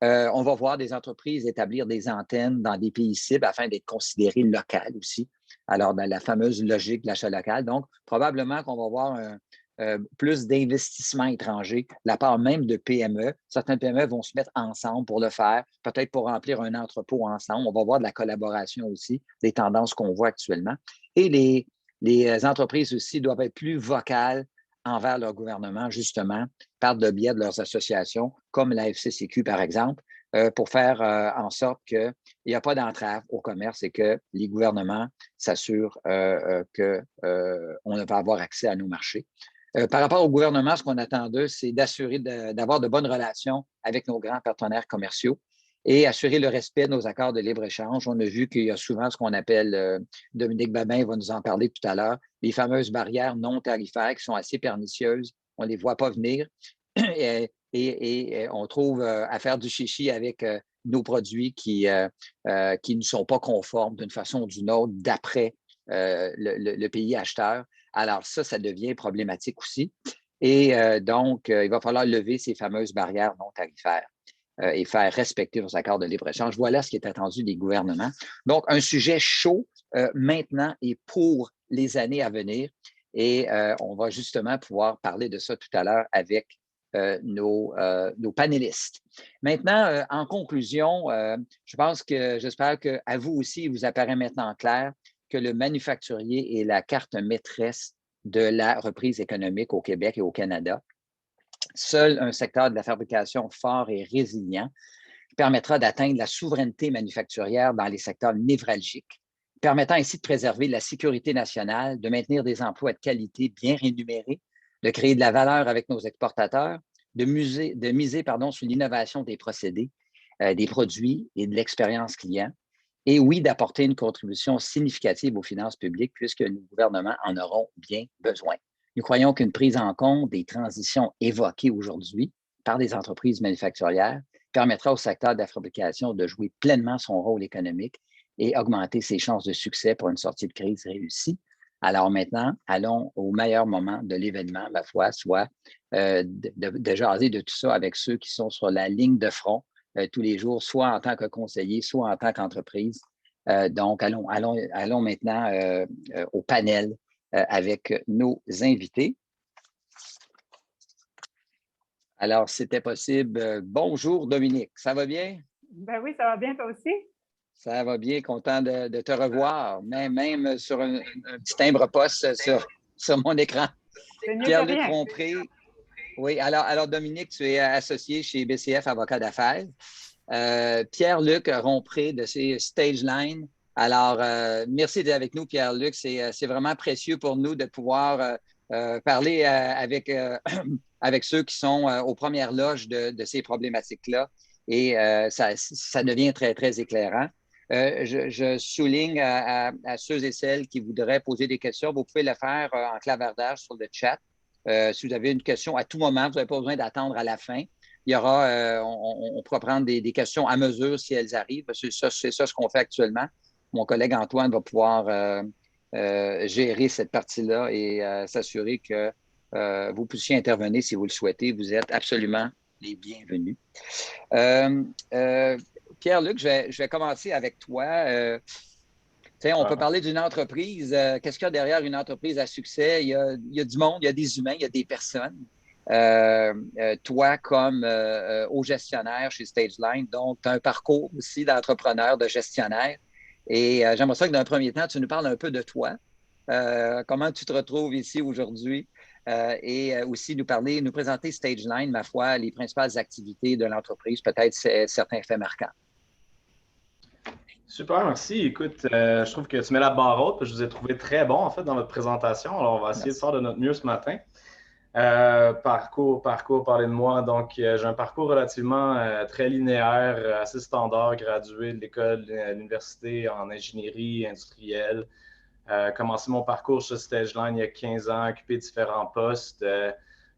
On va voir des entreprises établir des antennes dans des pays cibles afin d'être considérées locales aussi. Alors, dans la fameuse logique de l'achat local. Donc, probablement qu'on va voir plus d'investissements étrangers de la part même de PME. Certaines PME vont se mettre ensemble pour le faire, peut-être pour remplir un entrepôt ensemble. On va voir de la collaboration aussi, des tendances qu'on voit actuellement. Et les entreprises aussi doivent être plus vocales envers leur gouvernement, justement, par le biais de leurs associations, comme la FCCQ, par exemple, pour faire en sorte qu'il n'y a pas d'entrave au commerce et que les gouvernements s'assurent qu'on va avoir accès à nos marchés. Par rapport au gouvernement, ce qu'on attend d'eux, c'est d'avoir de bonnes relations avec nos grands partenaires commerciaux et assurer le respect de nos accords de libre-échange. On a vu qu'il y a souvent ce qu'on appelle, Dominique Babin va nous en parler tout à l'heure, les fameuses barrières non tarifaires qui sont assez pernicieuses. On ne les voit pas venir et on trouve à faire du chichi avec nos produits qui ne sont pas conformes d'une façon ou d'une autre d'après le pays acheteur. Alors ça devient problématique aussi. Et donc, il va falloir lever ces fameuses barrières non tarifaires et faire respecter nos accords de libre-échange. Voilà ce qui est attendu des gouvernements. Donc, un sujet chaud maintenant et pour les années à venir. Et on va justement pouvoir parler de ça tout à l'heure avec nos panélistes. Maintenant, en conclusion, j'espère qu'à vous aussi, il vous apparaît maintenant clair que le manufacturier est la carte maîtresse de la reprise économique au Québec et au Canada. Seul un secteur de la fabrication fort et résilient permettra d'atteindre la souveraineté manufacturière dans les secteurs névralgiques, permettant ainsi de préserver la sécurité nationale, de maintenir des emplois de qualité bien rémunérés, de créer de la valeur avec nos exportateurs, de miser sur l'innovation des procédés, des produits et de l'expérience client, et oui, d'apporter une contribution significative aux finances publiques puisque nos gouvernements en auront bien besoin. Nous croyons qu'une prise en compte des transitions évoquées aujourd'hui par les entreprises manufacturières permettra au secteur de la fabrication de jouer pleinement son rôle économique et augmenter ses chances de succès pour une sortie de crise réussie. Alors maintenant, allons au meilleur moment de l'événement, ma foi, soit de jaser de tout ça avec ceux qui sont sur la ligne de front tous les jours, soit en tant que conseiller, soit en tant qu'entreprise. Donc, allons maintenant au panel avec nos invités. Alors, c'était possible. Bonjour, Dominique. Ça va bien? Ben oui, ça va bien, toi aussi? Ça va bien, content de te revoir, même sur un petit timbre-poste sur mon écran. Pierre-Luc Rompré. Oui, alors Dominique, tu es associé chez BCF Avocat d'affaires. Pierre-Luc Rompré de chez Stageline. Alors, merci d'être avec nous, Pierre-Luc. C'est vraiment précieux pour nous de pouvoir parler avec ceux qui sont aux premières loges de ces problématiques-là. Et ça devient très, très éclairant. Je souligne à ceux et celles qui voudraient poser des questions, vous pouvez le faire en clavardage sur le chat. Si vous avez une question à tout moment, vous n'avez pas besoin d'attendre à la fin. Il y aura, on pourra prendre des questions à mesure si elles arrivent. C'est ça ce qu'on fait actuellement. Mon collègue Antoine va pouvoir gérer cette partie-là et s'assurer que vous puissiez intervenir si vous le souhaitez. Vous êtes absolument les bienvenus. Pierre-Luc, je vais commencer avec toi. On peut parler d'une entreprise. Qu'est-ce qu'il y a derrière une entreprise à succès? Il y a du monde, il y a des humains, il y a des personnes. Toi, comme haut gestionnaire chez Stageline, donc tu as un parcours aussi d'entrepreneur, de gestionnaire. Et j'aimerais ça que dans un premier temps, tu nous parles un peu de toi. Comment tu te retrouves ici aujourd'hui? Et aussi nous présenter Stageline, ma foi, les principales activités de l'entreprise, peut-être certains faits marquants. Super, merci. Écoute, je trouve que tu mets la barre haute, puis je vous ai trouvé très bon, en fait, dans votre présentation. Alors, on va essayer de faire de notre mieux ce matin. Parcours, parlez de moi. Donc, j'ai un parcours relativement très linéaire, assez standard, gradué de l'école, de l'université en ingénierie industrielle. Commencé mon parcours chez Stageline il y a 15 ans, occupé différents postes.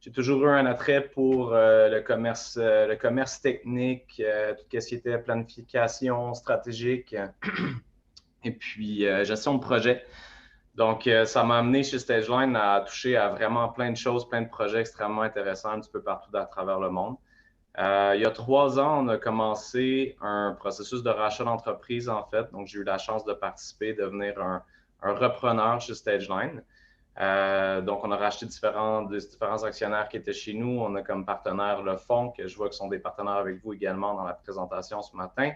J'ai toujours eu un attrait pour le commerce technique, tout ce qui était planification stratégique et puis gestion de projet. Donc, ça m'a amené chez StageLine à toucher à vraiment plein de choses, plein de projets extrêmement intéressants un petit peu partout à travers le monde. Il y a 3 ans, on a commencé un processus de rachat d'entreprise, en fait. Donc, j'ai eu la chance de participer, de devenir un repreneur chez StageLine. Donc, on a racheté différents actionnaires qui étaient chez nous. On a comme partenaire le fonds, que je vois qui sont des partenaires avec vous également dans la présentation ce matin.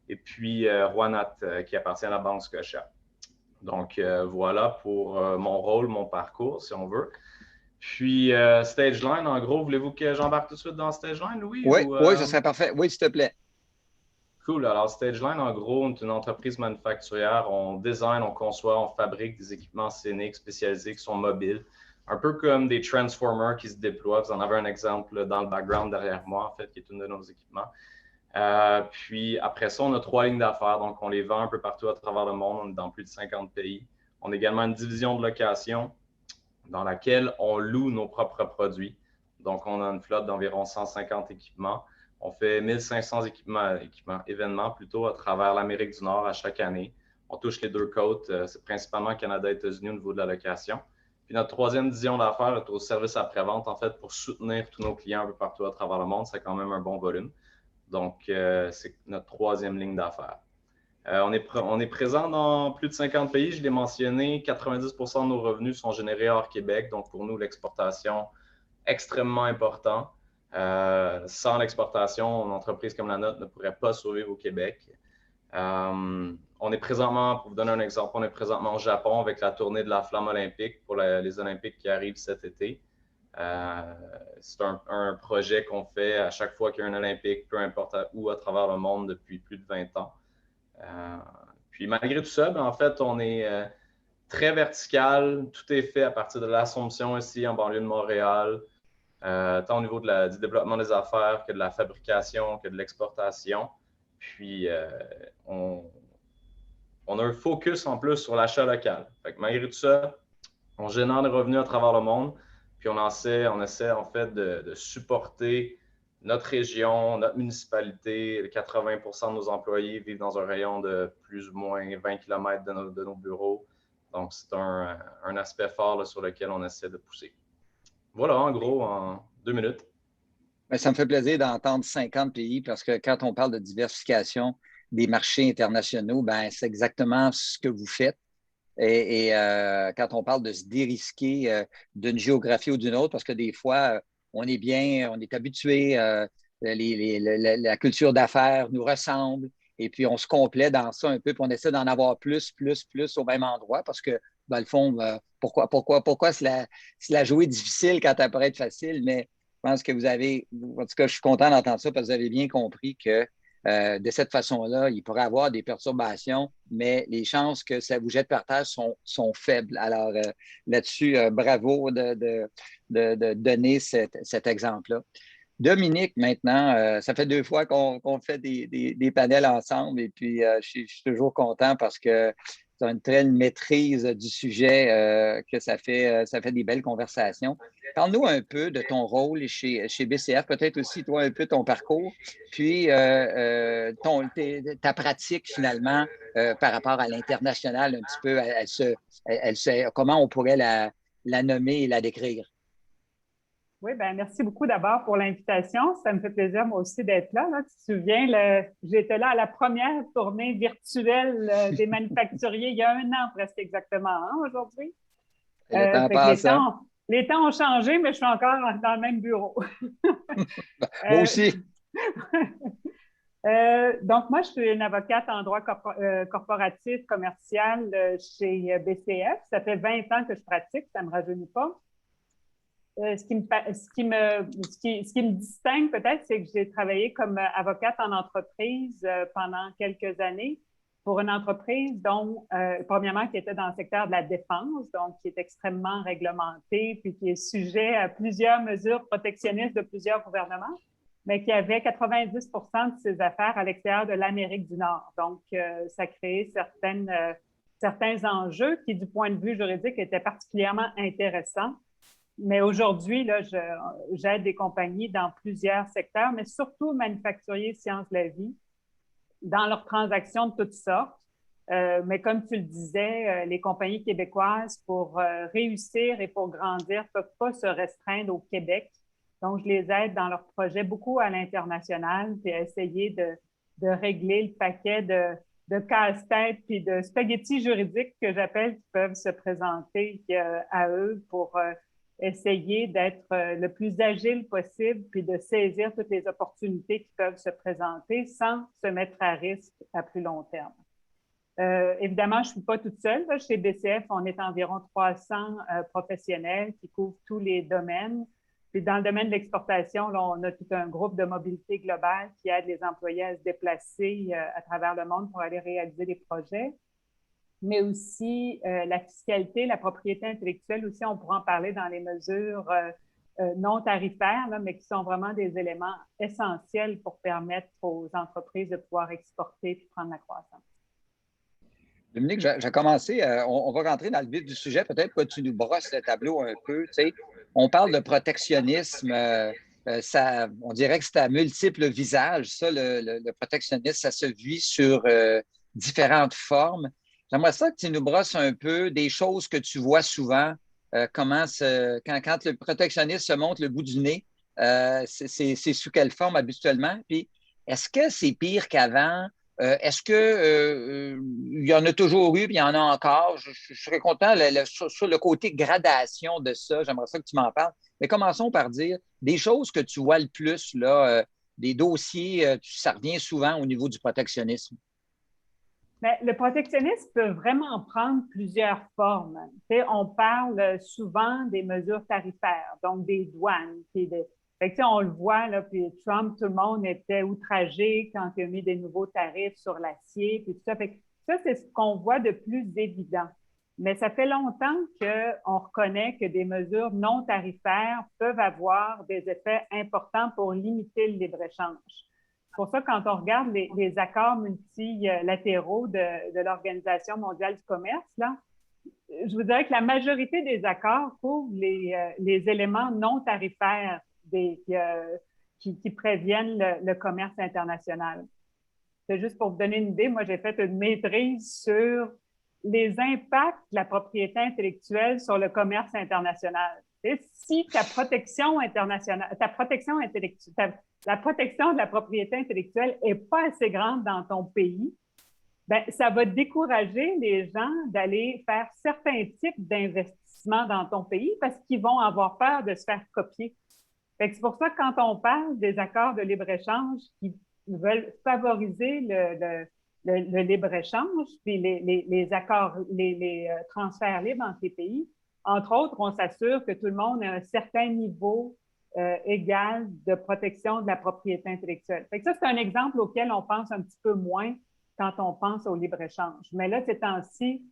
Et puis, Roanat, qui appartient à la Banque Scotia. Donc, voilà pour mon rôle, mon parcours, si on veut. Puis, StageLine, en gros, voulez-vous que j'embarque tout de suite dans StageLine, Louis? Oui, ça serait parfait. Oui, s'il te plaît. Cool. Alors, StageLine, en gros, on est une entreprise manufacturière. On design, on conçoit, on fabrique des équipements scéniques spécialisés qui sont mobiles, un peu comme des transformers qui se déploient. Vous en avez un exemple dans le background derrière moi, en fait, qui est une de nos équipements. Puis, après ça, on a 3 lignes d'affaires. Donc, on les vend un peu partout à travers le monde. On est dans plus de 50 pays. On a également une division de location dans laquelle on loue nos propres produits. Donc, on a une flotte d'environ 150 équipements. On fait 1500 événements plutôt à travers l'Amérique du Nord à chaque année. On touche les 2 côtes. C'est principalement Canada et États-Unis au niveau de la location. Puis notre 3e division d'affaires est au service après-vente, en fait, pour soutenir tous nos clients un peu partout à travers le monde. C'est quand même un bon volume. Donc, c'est notre 3e ligne d'affaires. On est présent dans plus de 50 pays. Je l'ai mentionné, 90% de nos revenus sont générés hors Québec. Donc, pour nous, l'exportation, extrêmement important. Sans l'exportation, une entreprise comme la nôtre ne pourrait pas survivre au Québec. On est présentement, pour vous donner un exemple, on est présentement au Japon avec la tournée de la flamme olympique pour les Olympiques qui arrivent cet été. C'est un projet qu'on fait à chaque fois qu'il y a un Olympique, peu importe où à travers le monde depuis plus de 20 ans. Puis malgré tout ça, en fait, on est très vertical. Tout est fait à partir de l'Assomption ici en banlieue de Montréal, tant au niveau du développement des affaires que de la fabrication, que de l'exportation. Puis on a un focus en plus sur l'achat local. Fait que malgré tout ça, on génère des revenus à travers le monde. Puis on essaie en fait de supporter notre région, notre municipalité. 80% de nos employés vivent dans un rayon de plus ou moins 20 km de nos bureaux. Donc, c'est un aspect fort là, sur lequel on essaie de pousser. Voilà, en gros, en 2 minutes. Bien, ça me fait plaisir d'entendre 50 pays parce que quand on parle de diversification des marchés internationaux, bien, c'est exactement ce que vous faites. Et quand on parle de se dérisquer d'une géographie ou d'une autre, parce que des fois, on est habitué, la culture d'affaires nous ressemble, et puis on se complaît dans ça un peu, puis on essaie d'en avoir plus au même endroit, parce que, dans le fond, pourquoi se la jouer difficile quand elle pourrait être facile? Mais je pense que en tout cas, je suis content d'entendre ça, parce que vous avez bien compris que de cette façon-là, il pourrait y avoir des perturbations, mais les chances que ça vous jette par terre sont faibles. Alors, là-dessus, bravo de donner cet exemple-là. Dominique, maintenant, ça fait 2 fois qu'on fait des panels ensemble et puis je suis toujours content parce que tu as une telle maîtrise du sujet que ça fait des belles conversations. Parle-nous un peu de ton rôle chez BCF, peut-être aussi toi un peu ton parcours, puis ta pratique finalement par rapport à l'international un petit peu. Comment on pourrait la nommer et la décrire? Oui, bien, merci beaucoup d'abord pour l'invitation. Ça me fait plaisir, moi aussi, d'être là. Tu te souviens, j'étais là à la première tournée virtuelle des manufacturiers il y a 1 an, presque exactement, aujourd'hui. Les temps ont changé, mais je suis encore dans le même bureau. Moi aussi. Donc, moi, je suis une avocate en droit corporatif, commercial chez BCF. Ça fait 20 ans que je pratique, ça ne me rajeunit pas. Ce qui me distingue peut-être, c'est que j'ai travaillé comme avocate en entreprise pendant quelques années pour une entreprise dont, premièrement, qui était dans le secteur de la défense, donc qui est extrêmement réglementé, puis qui est sujet à plusieurs mesures protectionnistes de plusieurs gouvernements, mais qui avait 90% de ses affaires à l'extérieur de l'Amérique du Nord. Donc, ça créait certains enjeux qui, du point de vue juridique, étaient particulièrement intéressants. Mais aujourd'hui, là, j'aide des compagnies dans plusieurs secteurs, mais surtout manufacturiers, sciences de la vie, dans leurs transactions de toutes sortes. Mais comme tu le disais, les compagnies québécoises, pour réussir et pour grandir, ne peuvent pas se restreindre au Québec. Donc, je les aide dans leurs projets beaucoup à l'international, puis à essayer de régler le paquet de casse-tête puis de spaghettis juridiques que j'appelle qui peuvent se présenter à eux pour essayer d'être le plus agile possible puis de saisir toutes les opportunités qui peuvent se présenter sans se mettre à risque à plus long terme. Évidemment, je ne suis pas toute seule. Là. Chez BCF, on est environ 300 professionnels qui couvrent tous les domaines. Puis dans le domaine de l'exportation, là, on a tout un groupe de mobilité globale qui aide les employés à se déplacer à travers le monde pour aller réaliser des projets. Mais aussi la fiscalité, la propriété intellectuelle aussi, on pourra en parler dans les mesures non tarifaires, là, mais qui sont vraiment des éléments essentiels pour permettre aux entreprises de pouvoir exporter et prendre la croissance. Dominique, j'ai commencé, on va rentrer dans le vif du sujet, peut-être que tu nous brosses le tableau un peu. Tu sais, on parle de protectionnisme, on dirait que c'est à multiples visages. Ça, le protectionnisme, ça se vit sur différentes formes. J'aimerais ça que tu nous brosses un peu des choses que tu vois souvent, quand le protectionnisme se montre le bout du nez, c'est sous quelle forme habituellement? Puis, est-ce que c'est pire qu'avant? Est-ce qu'il y en a toujours eu, puis il y en a encore? Je serais content sur le côté gradation de ça. J'aimerais ça que tu m'en parles. Mais commençons par dire des choses que tu vois le plus, là, des dossiers, ça revient souvent au niveau du protectionnisme. Bien, le protectionnisme peut vraiment prendre plusieurs formes. Tu sais, on parle souvent des mesures tarifaires, donc des douanes, fait que, on le voit, là, puis Trump, tout le monde était outragé quand il a mis des nouveaux tarifs sur l'acier, puis tout ça. Fait que ça, c'est ce qu'on voit de plus évident. Mais ça fait longtemps qu'on reconnaît que des mesures non tarifaires peuvent avoir des effets importants pour limiter le libre-échange. C'est pour ça, quand on regarde les accords multilatéraux de l'Organisation mondiale du commerce, là, je vous dirais que la majorité des accords couvrent les éléments non tarifaires qui préviennent le commerce international. C'est juste pour vous donner une idée, moi, j'ai fait une maîtrise sur les impacts de la propriété intellectuelle sur le commerce international. Si la protection de la propriété intellectuelle n'est pas assez grande dans ton pays, bien, ça va décourager les gens d'aller faire certains types d'investissements dans ton pays parce qu'ils vont avoir peur de se faire copier. C'est pour ça que quand on parle des accords de libre-échange qui veulent favoriser le libre-échange, puis les transferts libres entre les pays, entre autres, on s'assure que tout le monde a un certain niveau égal de protection de la propriété intellectuelle. Fait que ça, c'est un exemple auquel on pense un petit peu moins quand on pense au libre-échange. Mais là, ces temps-ci,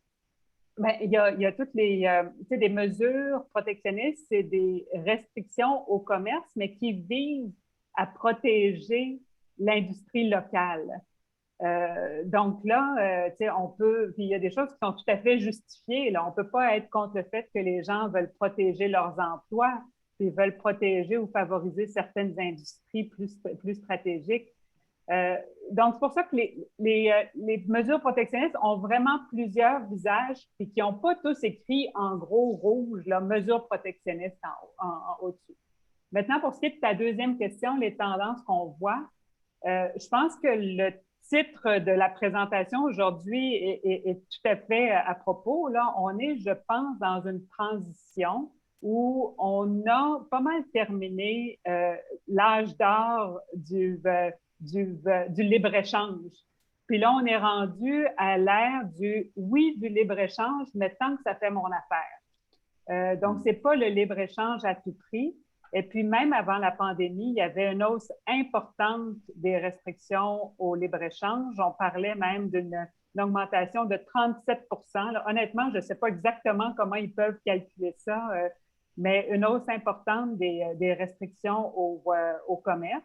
bien, il y a toutes des mesures protectionnistes, c'est des restrictions au commerce, mais qui visent à protéger l'industrie locale. Donc là, puis il y a des choses qui sont tout à fait justifiées. Là. On ne peut pas être contre le fait que les gens veulent protéger leurs emplois, puis veulent protéger ou favoriser certaines industries plus stratégiques. Donc, c'est pour ça que les mesures protectionnistes ont vraiment plusieurs visages et qui n'ont pas tous écrit en gros rouge, là, mesures protectionnistes au-dessus. Maintenant, pour ce qui est de ta deuxième question, les tendances qu'on voit, je pense que le titre de la présentation aujourd'hui est tout à fait à propos. Là, on est, je pense, dans une transition où on a pas mal terminé l'âge d'or du libre-échange. Puis là, on est rendu à l'ère du libre-échange, mais tant que ça fait mon affaire. Donc, ce n'est pas le libre-échange à tout prix. Et puis, même avant la pandémie, il y avait une hausse importante des restrictions au libre-échange. On parlait même d'une augmentation de 37 %. Là, honnêtement, je ne sais pas exactement comment ils peuvent calculer ça, mais une hausse importante des restrictions au commerce.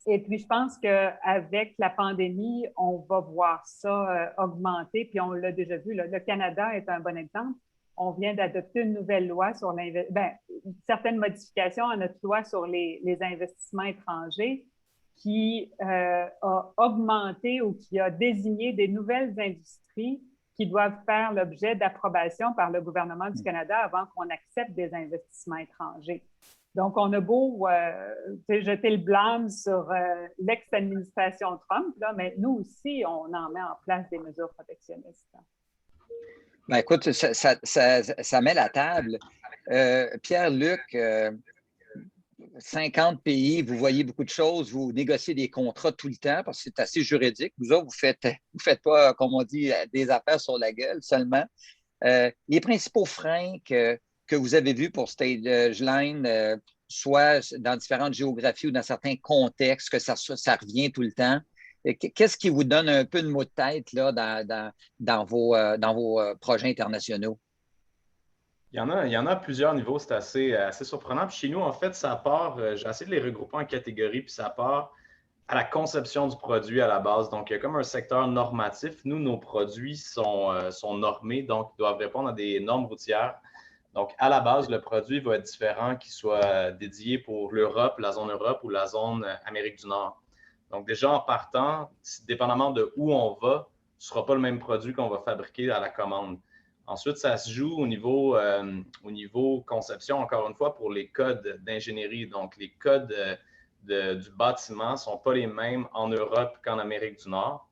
Et puis, je pense qu'avec la pandémie, on va voir ça augmenter. Puis, on l'a déjà vu, là, le Canada est un bon exemple. on vient d'adopter une nouvelle loi sur certaines modifications à notre loi sur les investissements étrangers qui a augmenté ou qui a désigné des nouvelles industries qui doivent faire l'objet d'approbation par le gouvernement du Canada avant qu'on accepte des investissements étrangers. Donc, on a beau jeter le blâme sur l'ex-administration Trump, là, mais nous aussi, on en met en place des mesures protectionnistes. Ben, écoute, ça met la table. Pierre-Luc, 50 pays, vous voyez beaucoup de choses, vous négociez des contrats tout le temps parce que c'est assez juridique. Vous autres, vous faites pas, comme on dit, des affaires sur la gueule seulement. Les principaux freins que vous avez vus pour StageLine, soit dans différentes géographies ou dans certains contextes, que ça revient tout le temps, qu'est-ce qui vous donne un peu de maux de tête là, dans vos projets internationaux? Il y en a à plusieurs niveaux, c'est assez surprenant. Puis chez nous, en fait, ça part, j'ai essayé de les regrouper en catégories, puis ça part à la conception du produit à la base. Donc, il y a comme un secteur normatif. Nous, nos produits sont normés, donc ils doivent répondre à des normes routières. Donc, à la base, le produit va être différent qu'il soit dédié pour l'Europe, la zone Europe ou la zone Amérique du Nord. Donc, déjà en partant, dépendamment de où on va, ce ne sera pas le même produit qu'on va fabriquer à la commande. Ensuite, ça se joue au niveau conception, encore une fois, pour les codes d'ingénierie. Donc, les codes du bâtiment ne sont pas les mêmes en Europe qu'en Amérique du Nord.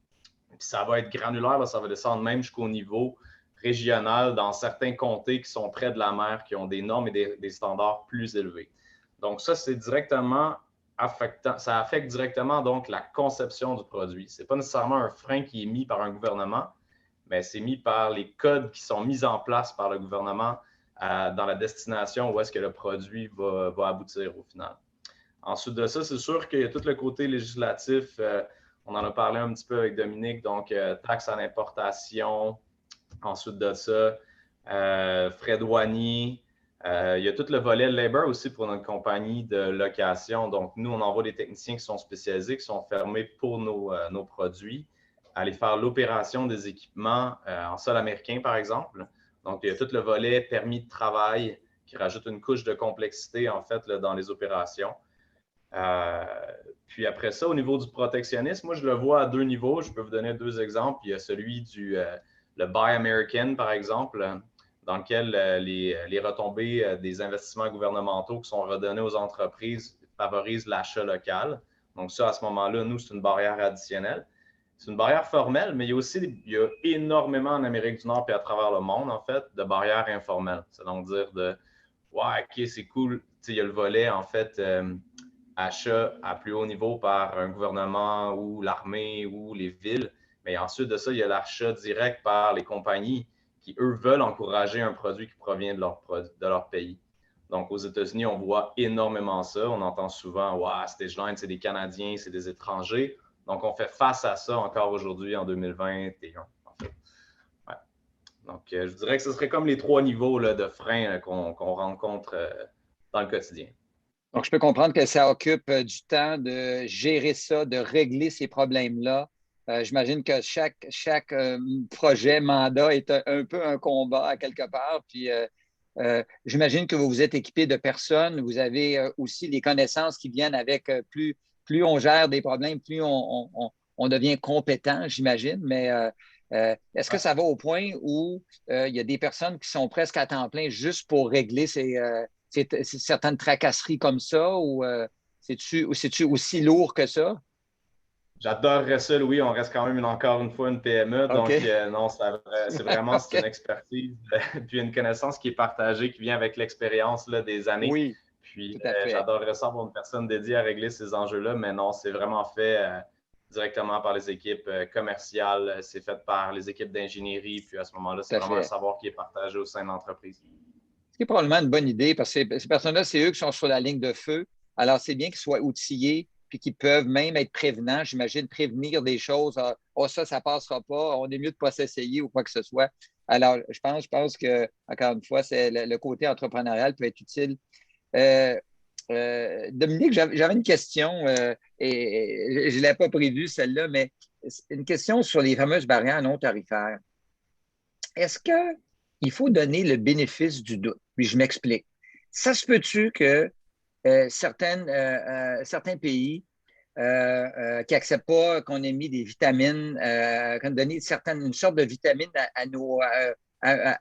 Puis ça va être granulaire, là, ça va descendre même jusqu'au niveau régional dans certains comtés qui sont près de la mer, qui ont des normes et des standards plus élevés. Donc, ça, c'est directement affectant. Ça affecte directement donc la conception du produit. Ce n'est pas nécessairement un frein qui est mis par un gouvernement, mais c'est mis par les codes qui sont mis en place par le gouvernement dans la destination où est-ce que le produit va aboutir au final. Ensuite de ça, c'est sûr qu'il y a tout le côté législatif. On en a parlé un petit peu avec Dominique, donc taxes à l'importation. Ensuite de ça, frais douaniers. Il y a tout le volet labor aussi pour notre compagnie de location. Donc, nous, on envoie des techniciens qui sont spécialisés, qui sont fermés pour nos produits, aller faire l'opération des équipements en sol américain, par exemple. Donc, il y a tout le volet permis de travail qui rajoute une couche de complexité, en fait, là, dans les opérations. Puis après ça, au niveau du protectionnisme, moi, je le vois à deux niveaux. Je peux vous donner deux exemples. Il y a celui le Buy American, par exemple, dans lequel les retombées des investissements gouvernementaux qui sont redonnés aux entreprises favorisent l'achat local. Donc ça, à ce moment-là, nous, c'est une barrière additionnelle. C'est une barrière formelle, mais il y a énormément en Amérique du Nord et à travers le monde, en fait, de barrières informelles. C'est donc dire ouais, OK, c'est cool. Il y a le volet, en fait, achat à plus haut niveau par un gouvernement ou l'armée ou les villes. Mais ensuite de ça, il y a l'achat direct par les compagnies qui, eux, veulent encourager un produit qui provient de leur pays. Donc, aux États-Unis, on voit énormément ça. On entend souvent « Ouais, StageLine, c'est des Canadiens, c'est des étrangers. » Donc, on fait face à ça encore aujourd'hui, en 2021, en fait. Ouais. Donc, je dirais que ce serait comme les trois niveaux là, de freins qu'on rencontre dans le quotidien. Donc, je peux comprendre que ça occupe du temps de gérer ça, de régler ces problèmes-là. J'imagine que chaque projet, mandat est un peu un combat à quelque part. Puis, j'imagine que vous vous êtes équipé de personnes. Vous avez aussi les connaissances qui viennent avec plus on gère des problèmes, plus on devient compétent, j'imagine. Mais est-ce que ça va au point où il y a des personnes qui sont presque à temps plein juste pour régler certaines tracasseries comme ça? Ou c'est-tu aussi lourd que ça? J'adorerais ça, Louis. On reste quand même encore une fois une PME. Donc, non, c'est vraiment c'est une expertise puis une connaissance qui est partagée, qui vient avec l'expérience des années. Oui. Puis, j'adorerais ça avoir une personne dédiée à régler ces enjeux-là, mais non, c'est vraiment fait directement par les équipes commerciales. C'est fait par les équipes d'ingénierie. Puis, à ce moment-là, c'est vraiment un savoir qui est partagé au sein de l'entreprise. Ce qui est probablement une bonne idée parce que ces personnes-là, c'est eux qui sont sur la ligne de feu. Alors, c'est bien qu'ils soient outillés puis qu'ils peuvent même être prévenants, j'imagine, prévenir des choses. Oh, ça ne passera pas, on est mieux de ne pas s'essayer ou quoi que ce soit. Alors, je pense que, encore une fois, le côté entrepreneurial peut être utile. Dominique, j'avais une question, et je ne l'ai pas prévue, celle-là, mais une question sur les fameuses barrières non tarifaires. Est-ce qu'il il faut donner le bénéfice du doute. Puis je m'explique. Ça se peut-tu que certains pays qui n'acceptent pas qu'on ait mis des vitamines, qu'on ait donné une sorte de vitamine à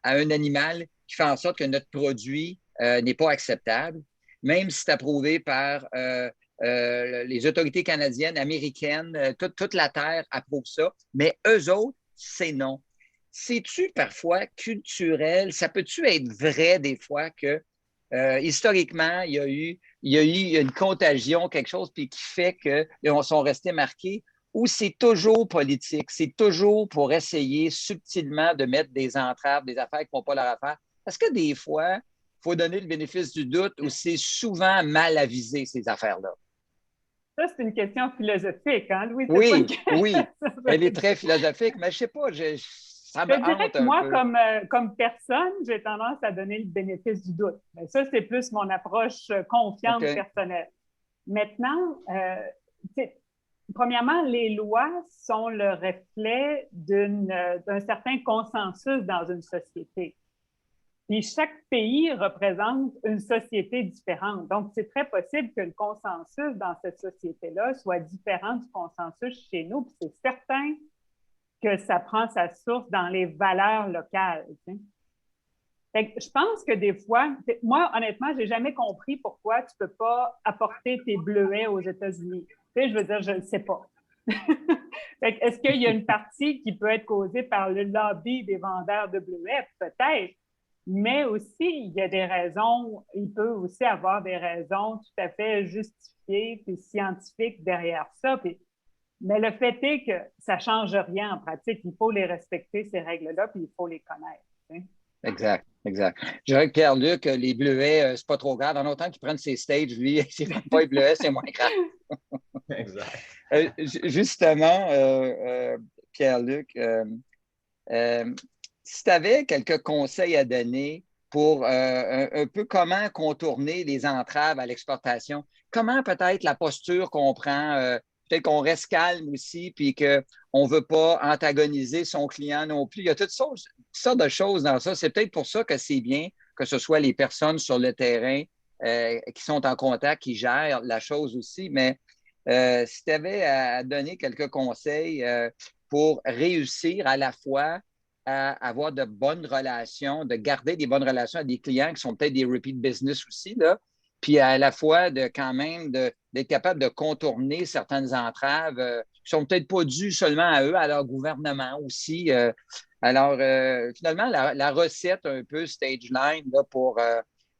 un animal qui fait en sorte que notre produit n'est pas acceptable, même si c'est approuvé par les autorités canadiennes, américaines, toute la Terre approuve ça, mais eux autres, c'est non. C'est-tu parfois culturel? Ça peut-tu être vrai des fois que historiquement, il y a eu une contagion, quelque chose puis qui fait qu'ils sont restés marqués, ou c'est toujours politique, c'est toujours pour essayer subtilement de mettre des entraves, des affaires qui ne font pas leur affaire? Est-ce que des fois, il faut donner le bénéfice du doute ou c'est souvent mal avisé, ces affaires-là? Ça, c'est une question philosophique, hein, Louis? Oui, oui, elle est très philosophique, mais je ne sais pas, ça me je dirais hante que un moi, peu. comme personne, j'ai tendance à donner le bénéfice du doute. Mais ça, c'est plus mon approche confiante personnelle. Maintenant, premièrement, les lois sont le reflet d'un certain consensus dans une société. Puis chaque pays représente une société différente. Donc, c'est très possible que le consensus dans cette société-là soit différent du consensus chez nous. Puis c'est certain que ça prend sa source dans les valeurs locales. Fait que je pense que des fois, moi, honnêtement, je n'ai jamais compris pourquoi tu ne peux pas apporter tes bleuets aux États-Unis. Je veux dire, je ne sais pas. Est-ce qu'il y a une partie qui peut être causée par le lobby des vendeurs de bleuets? Peut-être. Mais aussi, il y a des raisons, il peut aussi avoir des raisons tout à fait justifiées et scientifiques derrière ça. Mais le fait est que ça ne change rien en pratique. Il faut les respecter, ces règles-là, puis il faut les connaître. Exact, exact. Je dirais que Pierre-Luc, les bleuets, c'est pas trop grave. En autant qu'il prenne ses stages, lui, s'il ne prend pas les bleuets, c'est moins grave. Exact. Justement, Pierre-Luc, si tu avais quelques conseils à donner pour un peu comment contourner les entraves à l'exportation, comment peut-être la posture qu'on prend, peut-être qu'on reste calme aussi, puis qu'on ne veut pas antagoniser son client non plus. Il y a toutes sortes de choses dans ça. C'est peut-être pour ça que c'est bien que ce soit les personnes sur le terrain qui sont en contact, qui gèrent la chose aussi. Mais si tu avais à donner quelques conseils pour réussir à la fois à avoir de bonnes relations, de garder des bonnes relations avec des clients qui sont peut-être des repeat business aussi, là, puis à la fois d'être capable de contourner certaines entraves qui ne sont peut-être pas dues seulement à eux, à leur gouvernement aussi. Alors, finalement, la recette un peu stage line là, pour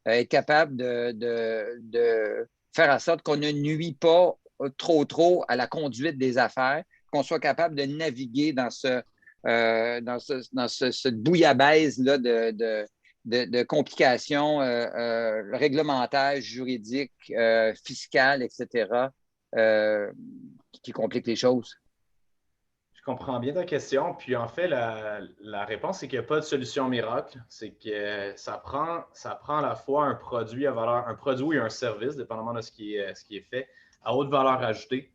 être capable de faire en sorte qu'on ne nuit pas trop à la conduite des affaires, qu'on soit capable de naviguer dans cette bouillabaisse là, de complications réglementaires, juridiques, fiscales, etc., qui compliquent les choses. Je comprends bien ta question. Puis en fait, la réponse, c'est qu'il n'y a pas de solution miracle. C'est que ça prend à la fois un produit à valeur, un produit et un service, dépendamment de ce qui est fait, à haute valeur ajoutée,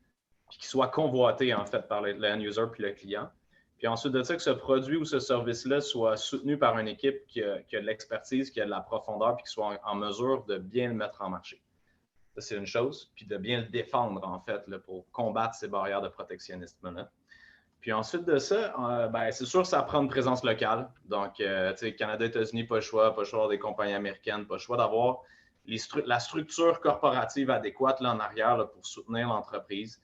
puis qui soit convoité en fait par le end user puis le client. Puis ensuite de ça, que ce produit ou ce service-là soit soutenu par une équipe qui a de l'expertise, qui a de la profondeur, puis qui soit en mesure de bien le mettre en marché. Ça, c'est une chose. Puis de bien le défendre, en fait, là, pour combattre ces barrières de protectionnisme-là. Puis ensuite de ça, c'est sûr que ça prend une présence locale. Donc, tu sais, Canada, États-Unis, pas le choix d'avoir des compagnies américaines, pas le choix d'avoir la structure corporative adéquate là, en arrière là, pour soutenir l'entreprise.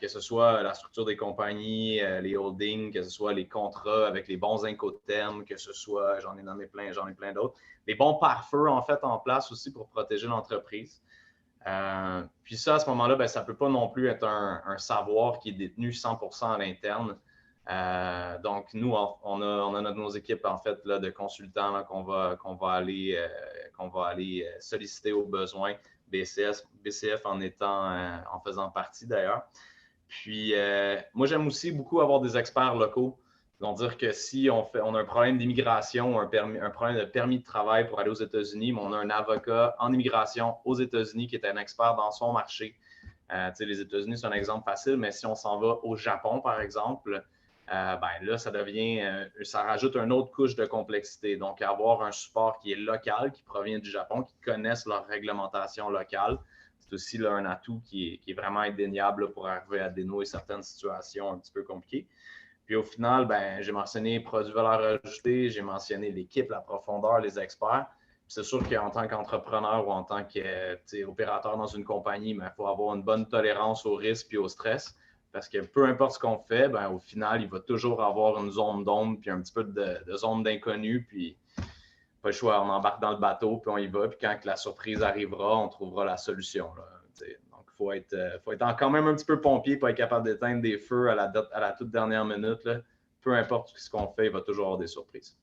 Que ce soit la structure des compagnies, les holdings, que ce soit les contrats avec les bons incoterms, que ce soit, j'en ai plein d'autres, les bons pare-feux en fait en place aussi pour protéger l'entreprise. Puis ça, à ce moment-là, ça ne peut pas non plus être un savoir qui est détenu 100% à l'interne. Donc, nous, on a nos équipes en fait là, de consultants là, qu'on va aller solliciter aux besoins. BCF en faisant partie d'ailleurs. Puis, moi, j'aime aussi beaucoup avoir des experts locaux. Donc, dire que si on a un problème d'immigration, un problème de permis de travail pour aller aux États-Unis, mais on a un avocat en immigration aux États-Unis qui est un expert dans son marché. Les États-Unis, c'est un exemple facile, mais si on s'en va au Japon, par exemple, là, ça rajoute une autre couche de complexité. Donc, avoir un support qui est local, qui provient du Japon, qui connaissent leur réglementation locale, c'est aussi là, un atout qui est vraiment indéniable là, pour arriver à dénouer certaines situations un petit peu compliquées. Puis au final, j'ai mentionné produits valeur ajoutée, j'ai mentionné l'équipe, la profondeur, les experts. C'est sûr qu'en tant qu'entrepreneur ou en tant qu'opérateur dans une compagnie, il faut avoir une bonne tolérance au risque et au stress. Parce que peu importe ce qu'on fait, au final, il va toujours avoir une zone d'ombre puis un petit peu de zone d'inconnu. Puis pas le choix, on embarque dans le bateau, puis on y va. Puis quand la surprise arrivera, on trouvera la solution. Là, donc, il faut être quand même un petit peu pompier pour être capable d'éteindre des feux à la toute dernière minute. Là. Peu importe ce qu'on fait, il va toujours avoir des surprises.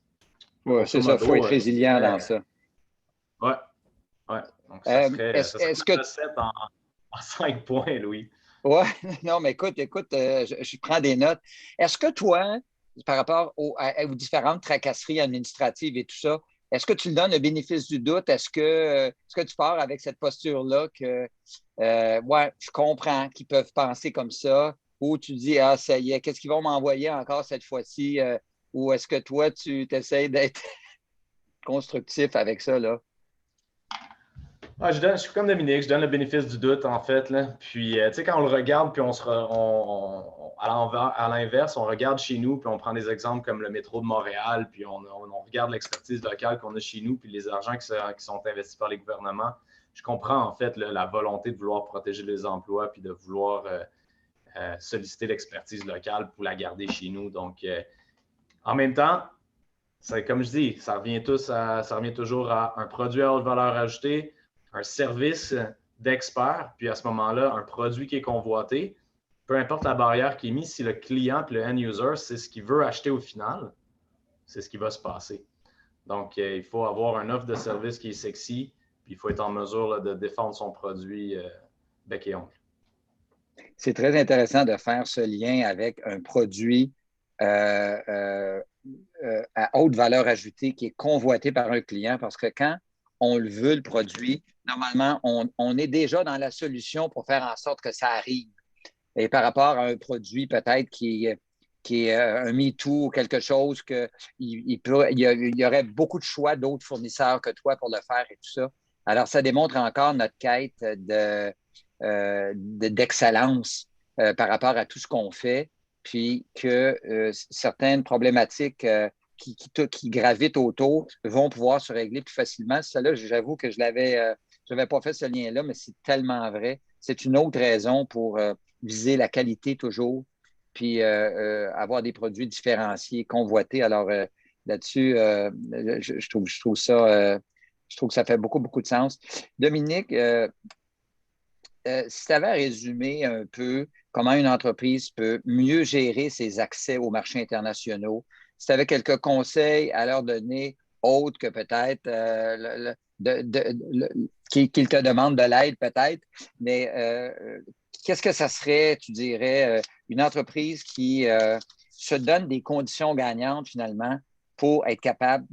Oui, c'est ça, il faut être résilient dans ça. Oui. Donc, ça serait une recette en 5 points, Louis. Oui, non, mais écoute, je prends des notes. Est-ce que toi, par rapport aux différentes tracasseries administratives et tout ça, est-ce que tu le donnes le bénéfice du doute? Est-ce que tu pars avec cette posture-là que, je comprends qu'ils peuvent penser comme ça, ou tu dis, ah, ça y est, qu'est-ce qu'ils vont m'envoyer encore cette fois-ci? Ou est-ce que toi, tu essaies d'être constructif avec ça, là? Je suis comme Dominique, je donne le bénéfice du doute, en fait. Là. Puis, tu sais, quand on le regarde, puis à l'inverse, on regarde chez nous, puis on prend des exemples comme le métro de Montréal, puis on regarde l'expertise locale qu'on a chez nous, puis les argents qui sont investis par les gouvernements. Je comprends, en fait, là, la volonté de vouloir protéger les emplois, puis de vouloir solliciter l'expertise locale pour la garder chez nous. Donc, en même temps, comme je dis, ça revient toujours à un produit à haute valeur ajoutée, un service d'expert, puis à ce moment-là, un produit qui est convoité, peu importe la barrière qui est mise, si le client et le end-user, c'est ce qu'il veut acheter au final, c'est ce qui va se passer. Donc, il faut avoir une offre de service qui est sexy, puis il faut être en mesure là, de défendre son produit bec et ongle. C'est très intéressant de faire ce lien avec un produit à haute valeur ajoutée qui est convoité par un client, parce que quand on le veut, le produit, normalement, on est déjà dans la solution pour faire en sorte que ça arrive. Et par rapport à un produit peut-être qui est un MeToo ou quelque chose il y aurait beaucoup de choix d'autres fournisseurs que toi pour le faire et tout ça. Alors, ça démontre encore notre quête d'excellence par rapport à tout ce qu'on fait, puis que certaines problématiques qui gravitent autour vont pouvoir se régler plus facilement. Ça-là, j'avoue que je n'avais pas fait ce lien-là, mais c'est tellement vrai. C'est une autre raison pour viser la qualité toujours, puis avoir des produits différenciés, convoités. Alors, là-dessus, je trouve que ça fait beaucoup, beaucoup de sens. Dominique, si tu avais à résumer un peu comment une entreprise peut mieux gérer ses accès aux marchés internationaux, si tu avais quelques conseils à leur donner, autres que peut-être qu'ils te demandent de l'aide peut-être, mais qu'est-ce que ça serait, tu dirais, une entreprise qui se donne des conditions gagnantes finalement pour être capable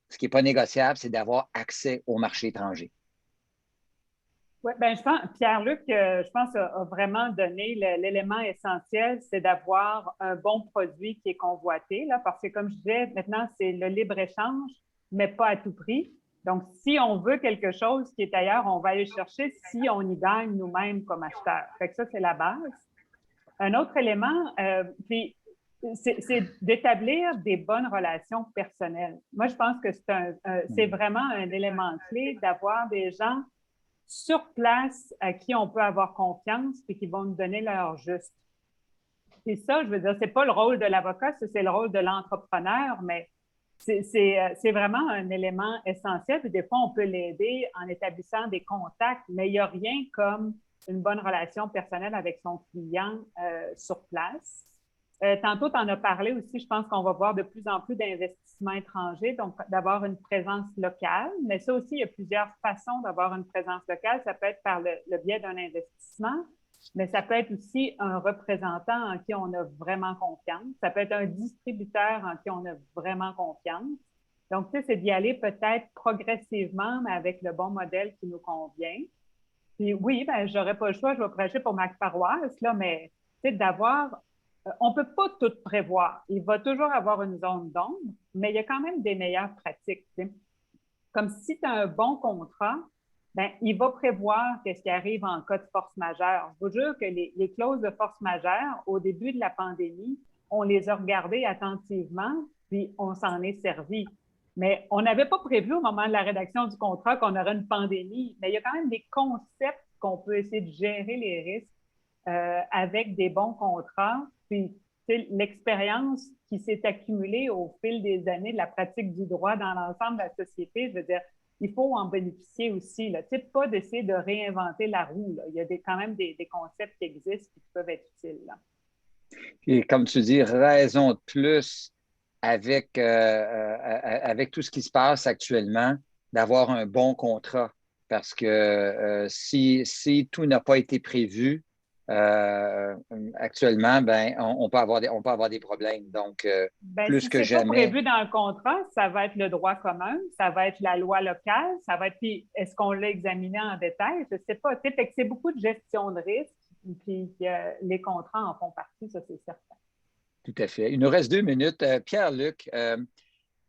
ce qui n'est pas négociable, c'est d'avoir accès au marché étranger? Oui, bien, je pense, Pierre-Luc, je pense, a vraiment donné l'élément essentiel, c'est d'avoir un bon produit qui est convoité, là, parce que comme je disais, maintenant, c'est le libre-échange, mais pas à tout prix. Donc, si on veut quelque chose qui est ailleurs, on va aller chercher si on y gagne nous-mêmes comme acheteurs. Fait que ça, c'est la base. Un autre élément, puis c'est d'établir des bonnes relations personnelles. Moi, je pense que c'est vraiment un élément clé d'avoir des gens sur place à qui on peut avoir confiance et qui vont nous donner leur juste. C'est ça, je veux dire, c'est pas le rôle de l'avocat, c'est le rôle de l'entrepreneur, mais c'est vraiment un élément essentiel. Puis des fois, on peut l'aider en établissant des contacts, mais il n'y a rien comme une bonne relation personnelle avec son client sur place. Tantôt, tu en as parlé aussi, je pense qu'on va voir de plus en plus d'investissements étrangers, donc d'avoir une présence locale. Mais ça aussi, il y a plusieurs façons d'avoir une présence locale. Ça peut être par le biais d'un investissement, mais ça peut être aussi un représentant en qui on a vraiment confiance. Ça peut être un distributeur en qui on a vraiment confiance. Donc, tu sais, c'est d'y aller peut-être progressivement, mais avec le bon modèle qui nous convient. Puis oui, ben, j'aurais pas le choix, je vais prêcher pour ma paroisse, là, mais tu sais, d'avoir on ne peut pas tout prévoir. Il va toujours avoir une zone d'ombre, mais il y a quand même des meilleures pratiques. T'sais. Comme si tu as un bon contrat, ben, il va prévoir qu'est-ce qui arrive en cas de force majeure. Je vous jure que les clauses de force majeure, au début de la pandémie, on les a regardées attentivement, puis on s'en est servi. Mais on n'avait pas prévu au moment de la rédaction du contrat qu'on aurait une pandémie. Mais il y a quand même des concepts qu'on peut essayer de gérer les risques avec des bons contrats. Puis l'expérience qui s'est accumulée au fil des années de la pratique du droit dans l'ensemble de la société, je veux dire, il faut en bénéficier aussi. Là. Pas d'essayer de réinventer la roue. Là. Il y a quand même des concepts qui existent qui peuvent être utiles. Là. Et comme tu dis, raison de plus avec tout ce qui se passe actuellement, d'avoir un bon contrat. Parce que si tout n'a pas été prévu, actuellement, ben, on peut avoir des problèmes. Donc, plus que jamais. Si ce n'est pas prévu dans le contrat, ça va être le droit commun, ça va être la loi locale, ça va être, puis est-ce qu'on l'a examiné en détail? Je ne sais pas. Fait que c'est beaucoup de gestion de risque, puis les contrats en font partie, ça c'est certain. Tout à fait. Il nous reste 2 minutes. Pierre-Luc,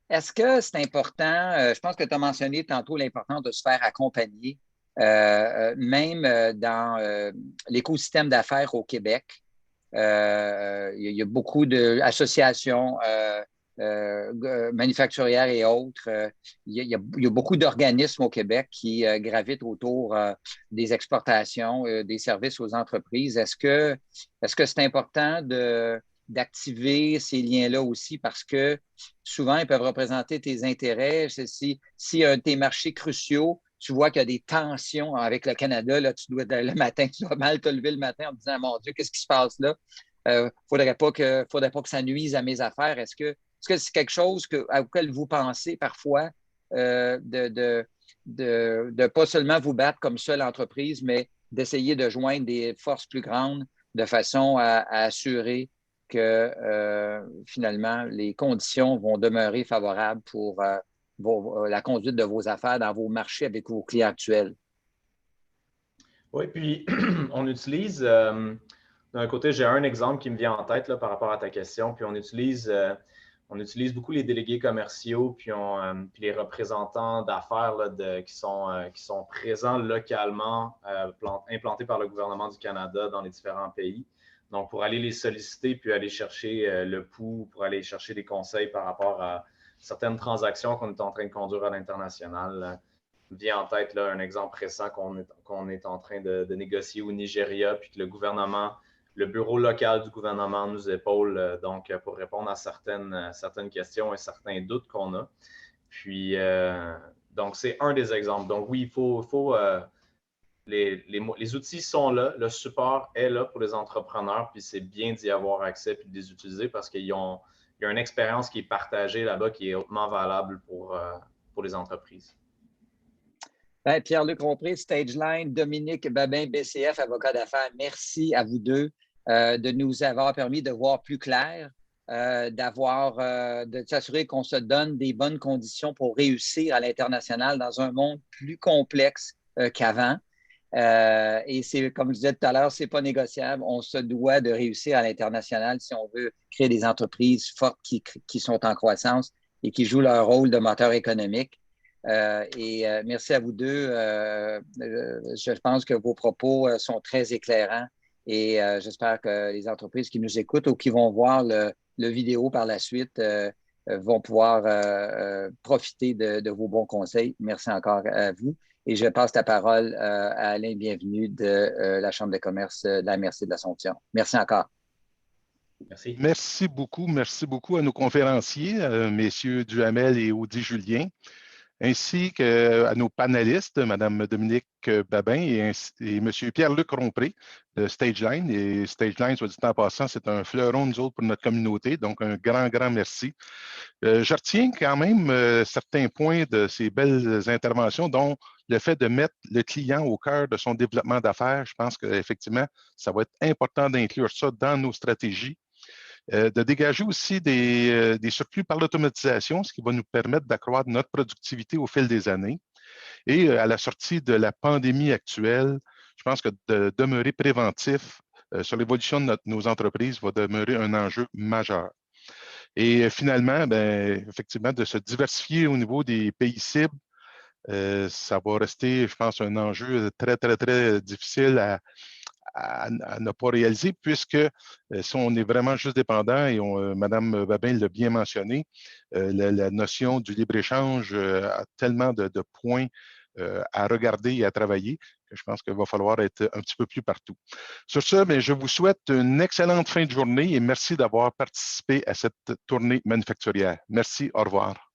est-ce que c'est important, je pense que tu as mentionné tantôt l'importance de se faire accompagner, même dans l'écosystème d'affaires au Québec. Il y a beaucoup d'associations manufacturières et autres. Il y a beaucoup d'organismes au Québec qui gravitent autour des exportations, des services aux entreprises. Est-ce que c'est important d'activer ces liens-là aussi parce que souvent, ils peuvent représenter tes intérêts. Si un de tes marchés cruciaux, tu vois qu'il y a des tensions avec le Canada, là, tu dois mal te lever le matin en te disant « Mon Dieu, qu'est-ce qui se passe là? Faudrait pas que ça nuise à mes affaires. » Est-ce que c'est quelque chose auquel vous pensez parfois de pas seulement vous battre comme seule entreprise, mais d'essayer de joindre des forces plus grandes de façon à assurer que finalement, les conditions vont demeurer favorables pour la conduite de vos affaires dans vos marchés avec vos clients actuels? Oui, puis on utilise, d'un côté, j'ai un exemple qui me vient en tête là, par rapport à ta question, puis on utilise beaucoup les délégués commerciaux, puis les représentants d'affaires qui sont présents localement, implantés par le gouvernement du Canada dans les différents pays. Donc, pour aller les solliciter, puis aller chercher le pouls, pour aller chercher des conseils par rapport à certaines transactions qu'on est en train de conduire à l'international. Me vient en tête là, un exemple récent qu'on est en train de négocier au Nigeria, puis que le bureau local du gouvernement nous épaule donc pour répondre à certaines questions et certains doutes qu'on a. Puis, donc, c'est un des exemples. Donc, oui, il faut les outils sont là, le support est là pour les entrepreneurs, puis c'est bien d'y avoir accès puis de les utiliser parce qu'il y a une expérience qui est partagée là-bas qui est hautement valable pour les entreprises. Bien, Pierre-Luc Rompré, StageLine, Dominique Babin, BCF, avocat d'affaires, merci à vous deux de nous avoir permis de voir plus clair, de s'assurer qu'on se donne des bonnes conditions pour réussir à l'international dans un monde plus complexe qu'avant. Et c'est, comme je disais tout à l'heure, ce n'est pas négociable. On se doit de réussir à l'international si on veut créer des entreprises fortes qui sont en croissance et qui jouent leur rôle de moteur économique. Merci à vous deux. Je pense que vos propos sont très éclairants et j'espère que les entreprises qui nous écoutent ou qui vont voir le vidéo par la suite vont pouvoir profiter de vos bons conseils. Merci encore à vous. Et je passe la parole à Alain Bienvenu de la Chambre de commerce de la MRC de l'Assomption. Merci encore. Merci. Merci beaucoup à nos conférenciers, messieurs Duhamel et Audi Julien, ainsi qu'à nos panélistes, Mme Dominique Babin et M. Pierre-Luc Rompré de StageLine. Et StageLine, soit dit en passant, c'est un fleuron, nous autres, pour notre communauté. Donc, un grand merci. Je retiens quand même certains points de ces belles interventions, dont le fait de mettre le client au cœur de son développement d'affaires. Je pense qu'effectivement, ça va être important d'inclure ça dans nos stratégies. De dégager aussi des surplus par l'automatisation, ce qui va nous permettre d'accroître notre productivité au fil des années. Et à la sortie de la pandémie actuelle, je pense que de demeurer préventif sur l'évolution de nos entreprises va demeurer un enjeu majeur. Et finalement, effectivement, de se diversifier au niveau des pays cibles, ça va rester, je pense, un enjeu très, très, très difficile à ne pas réaliser, puisque si on est vraiment juste dépendant, et Mme Babin l'a bien mentionné, la notion du libre-échange a tellement de points à regarder et à travailler que je pense qu'il va falloir être un petit peu plus partout. Sur ce, je vous souhaite une excellente fin de journée et merci d'avoir participé à cette tournée manufacturière. Merci, au revoir.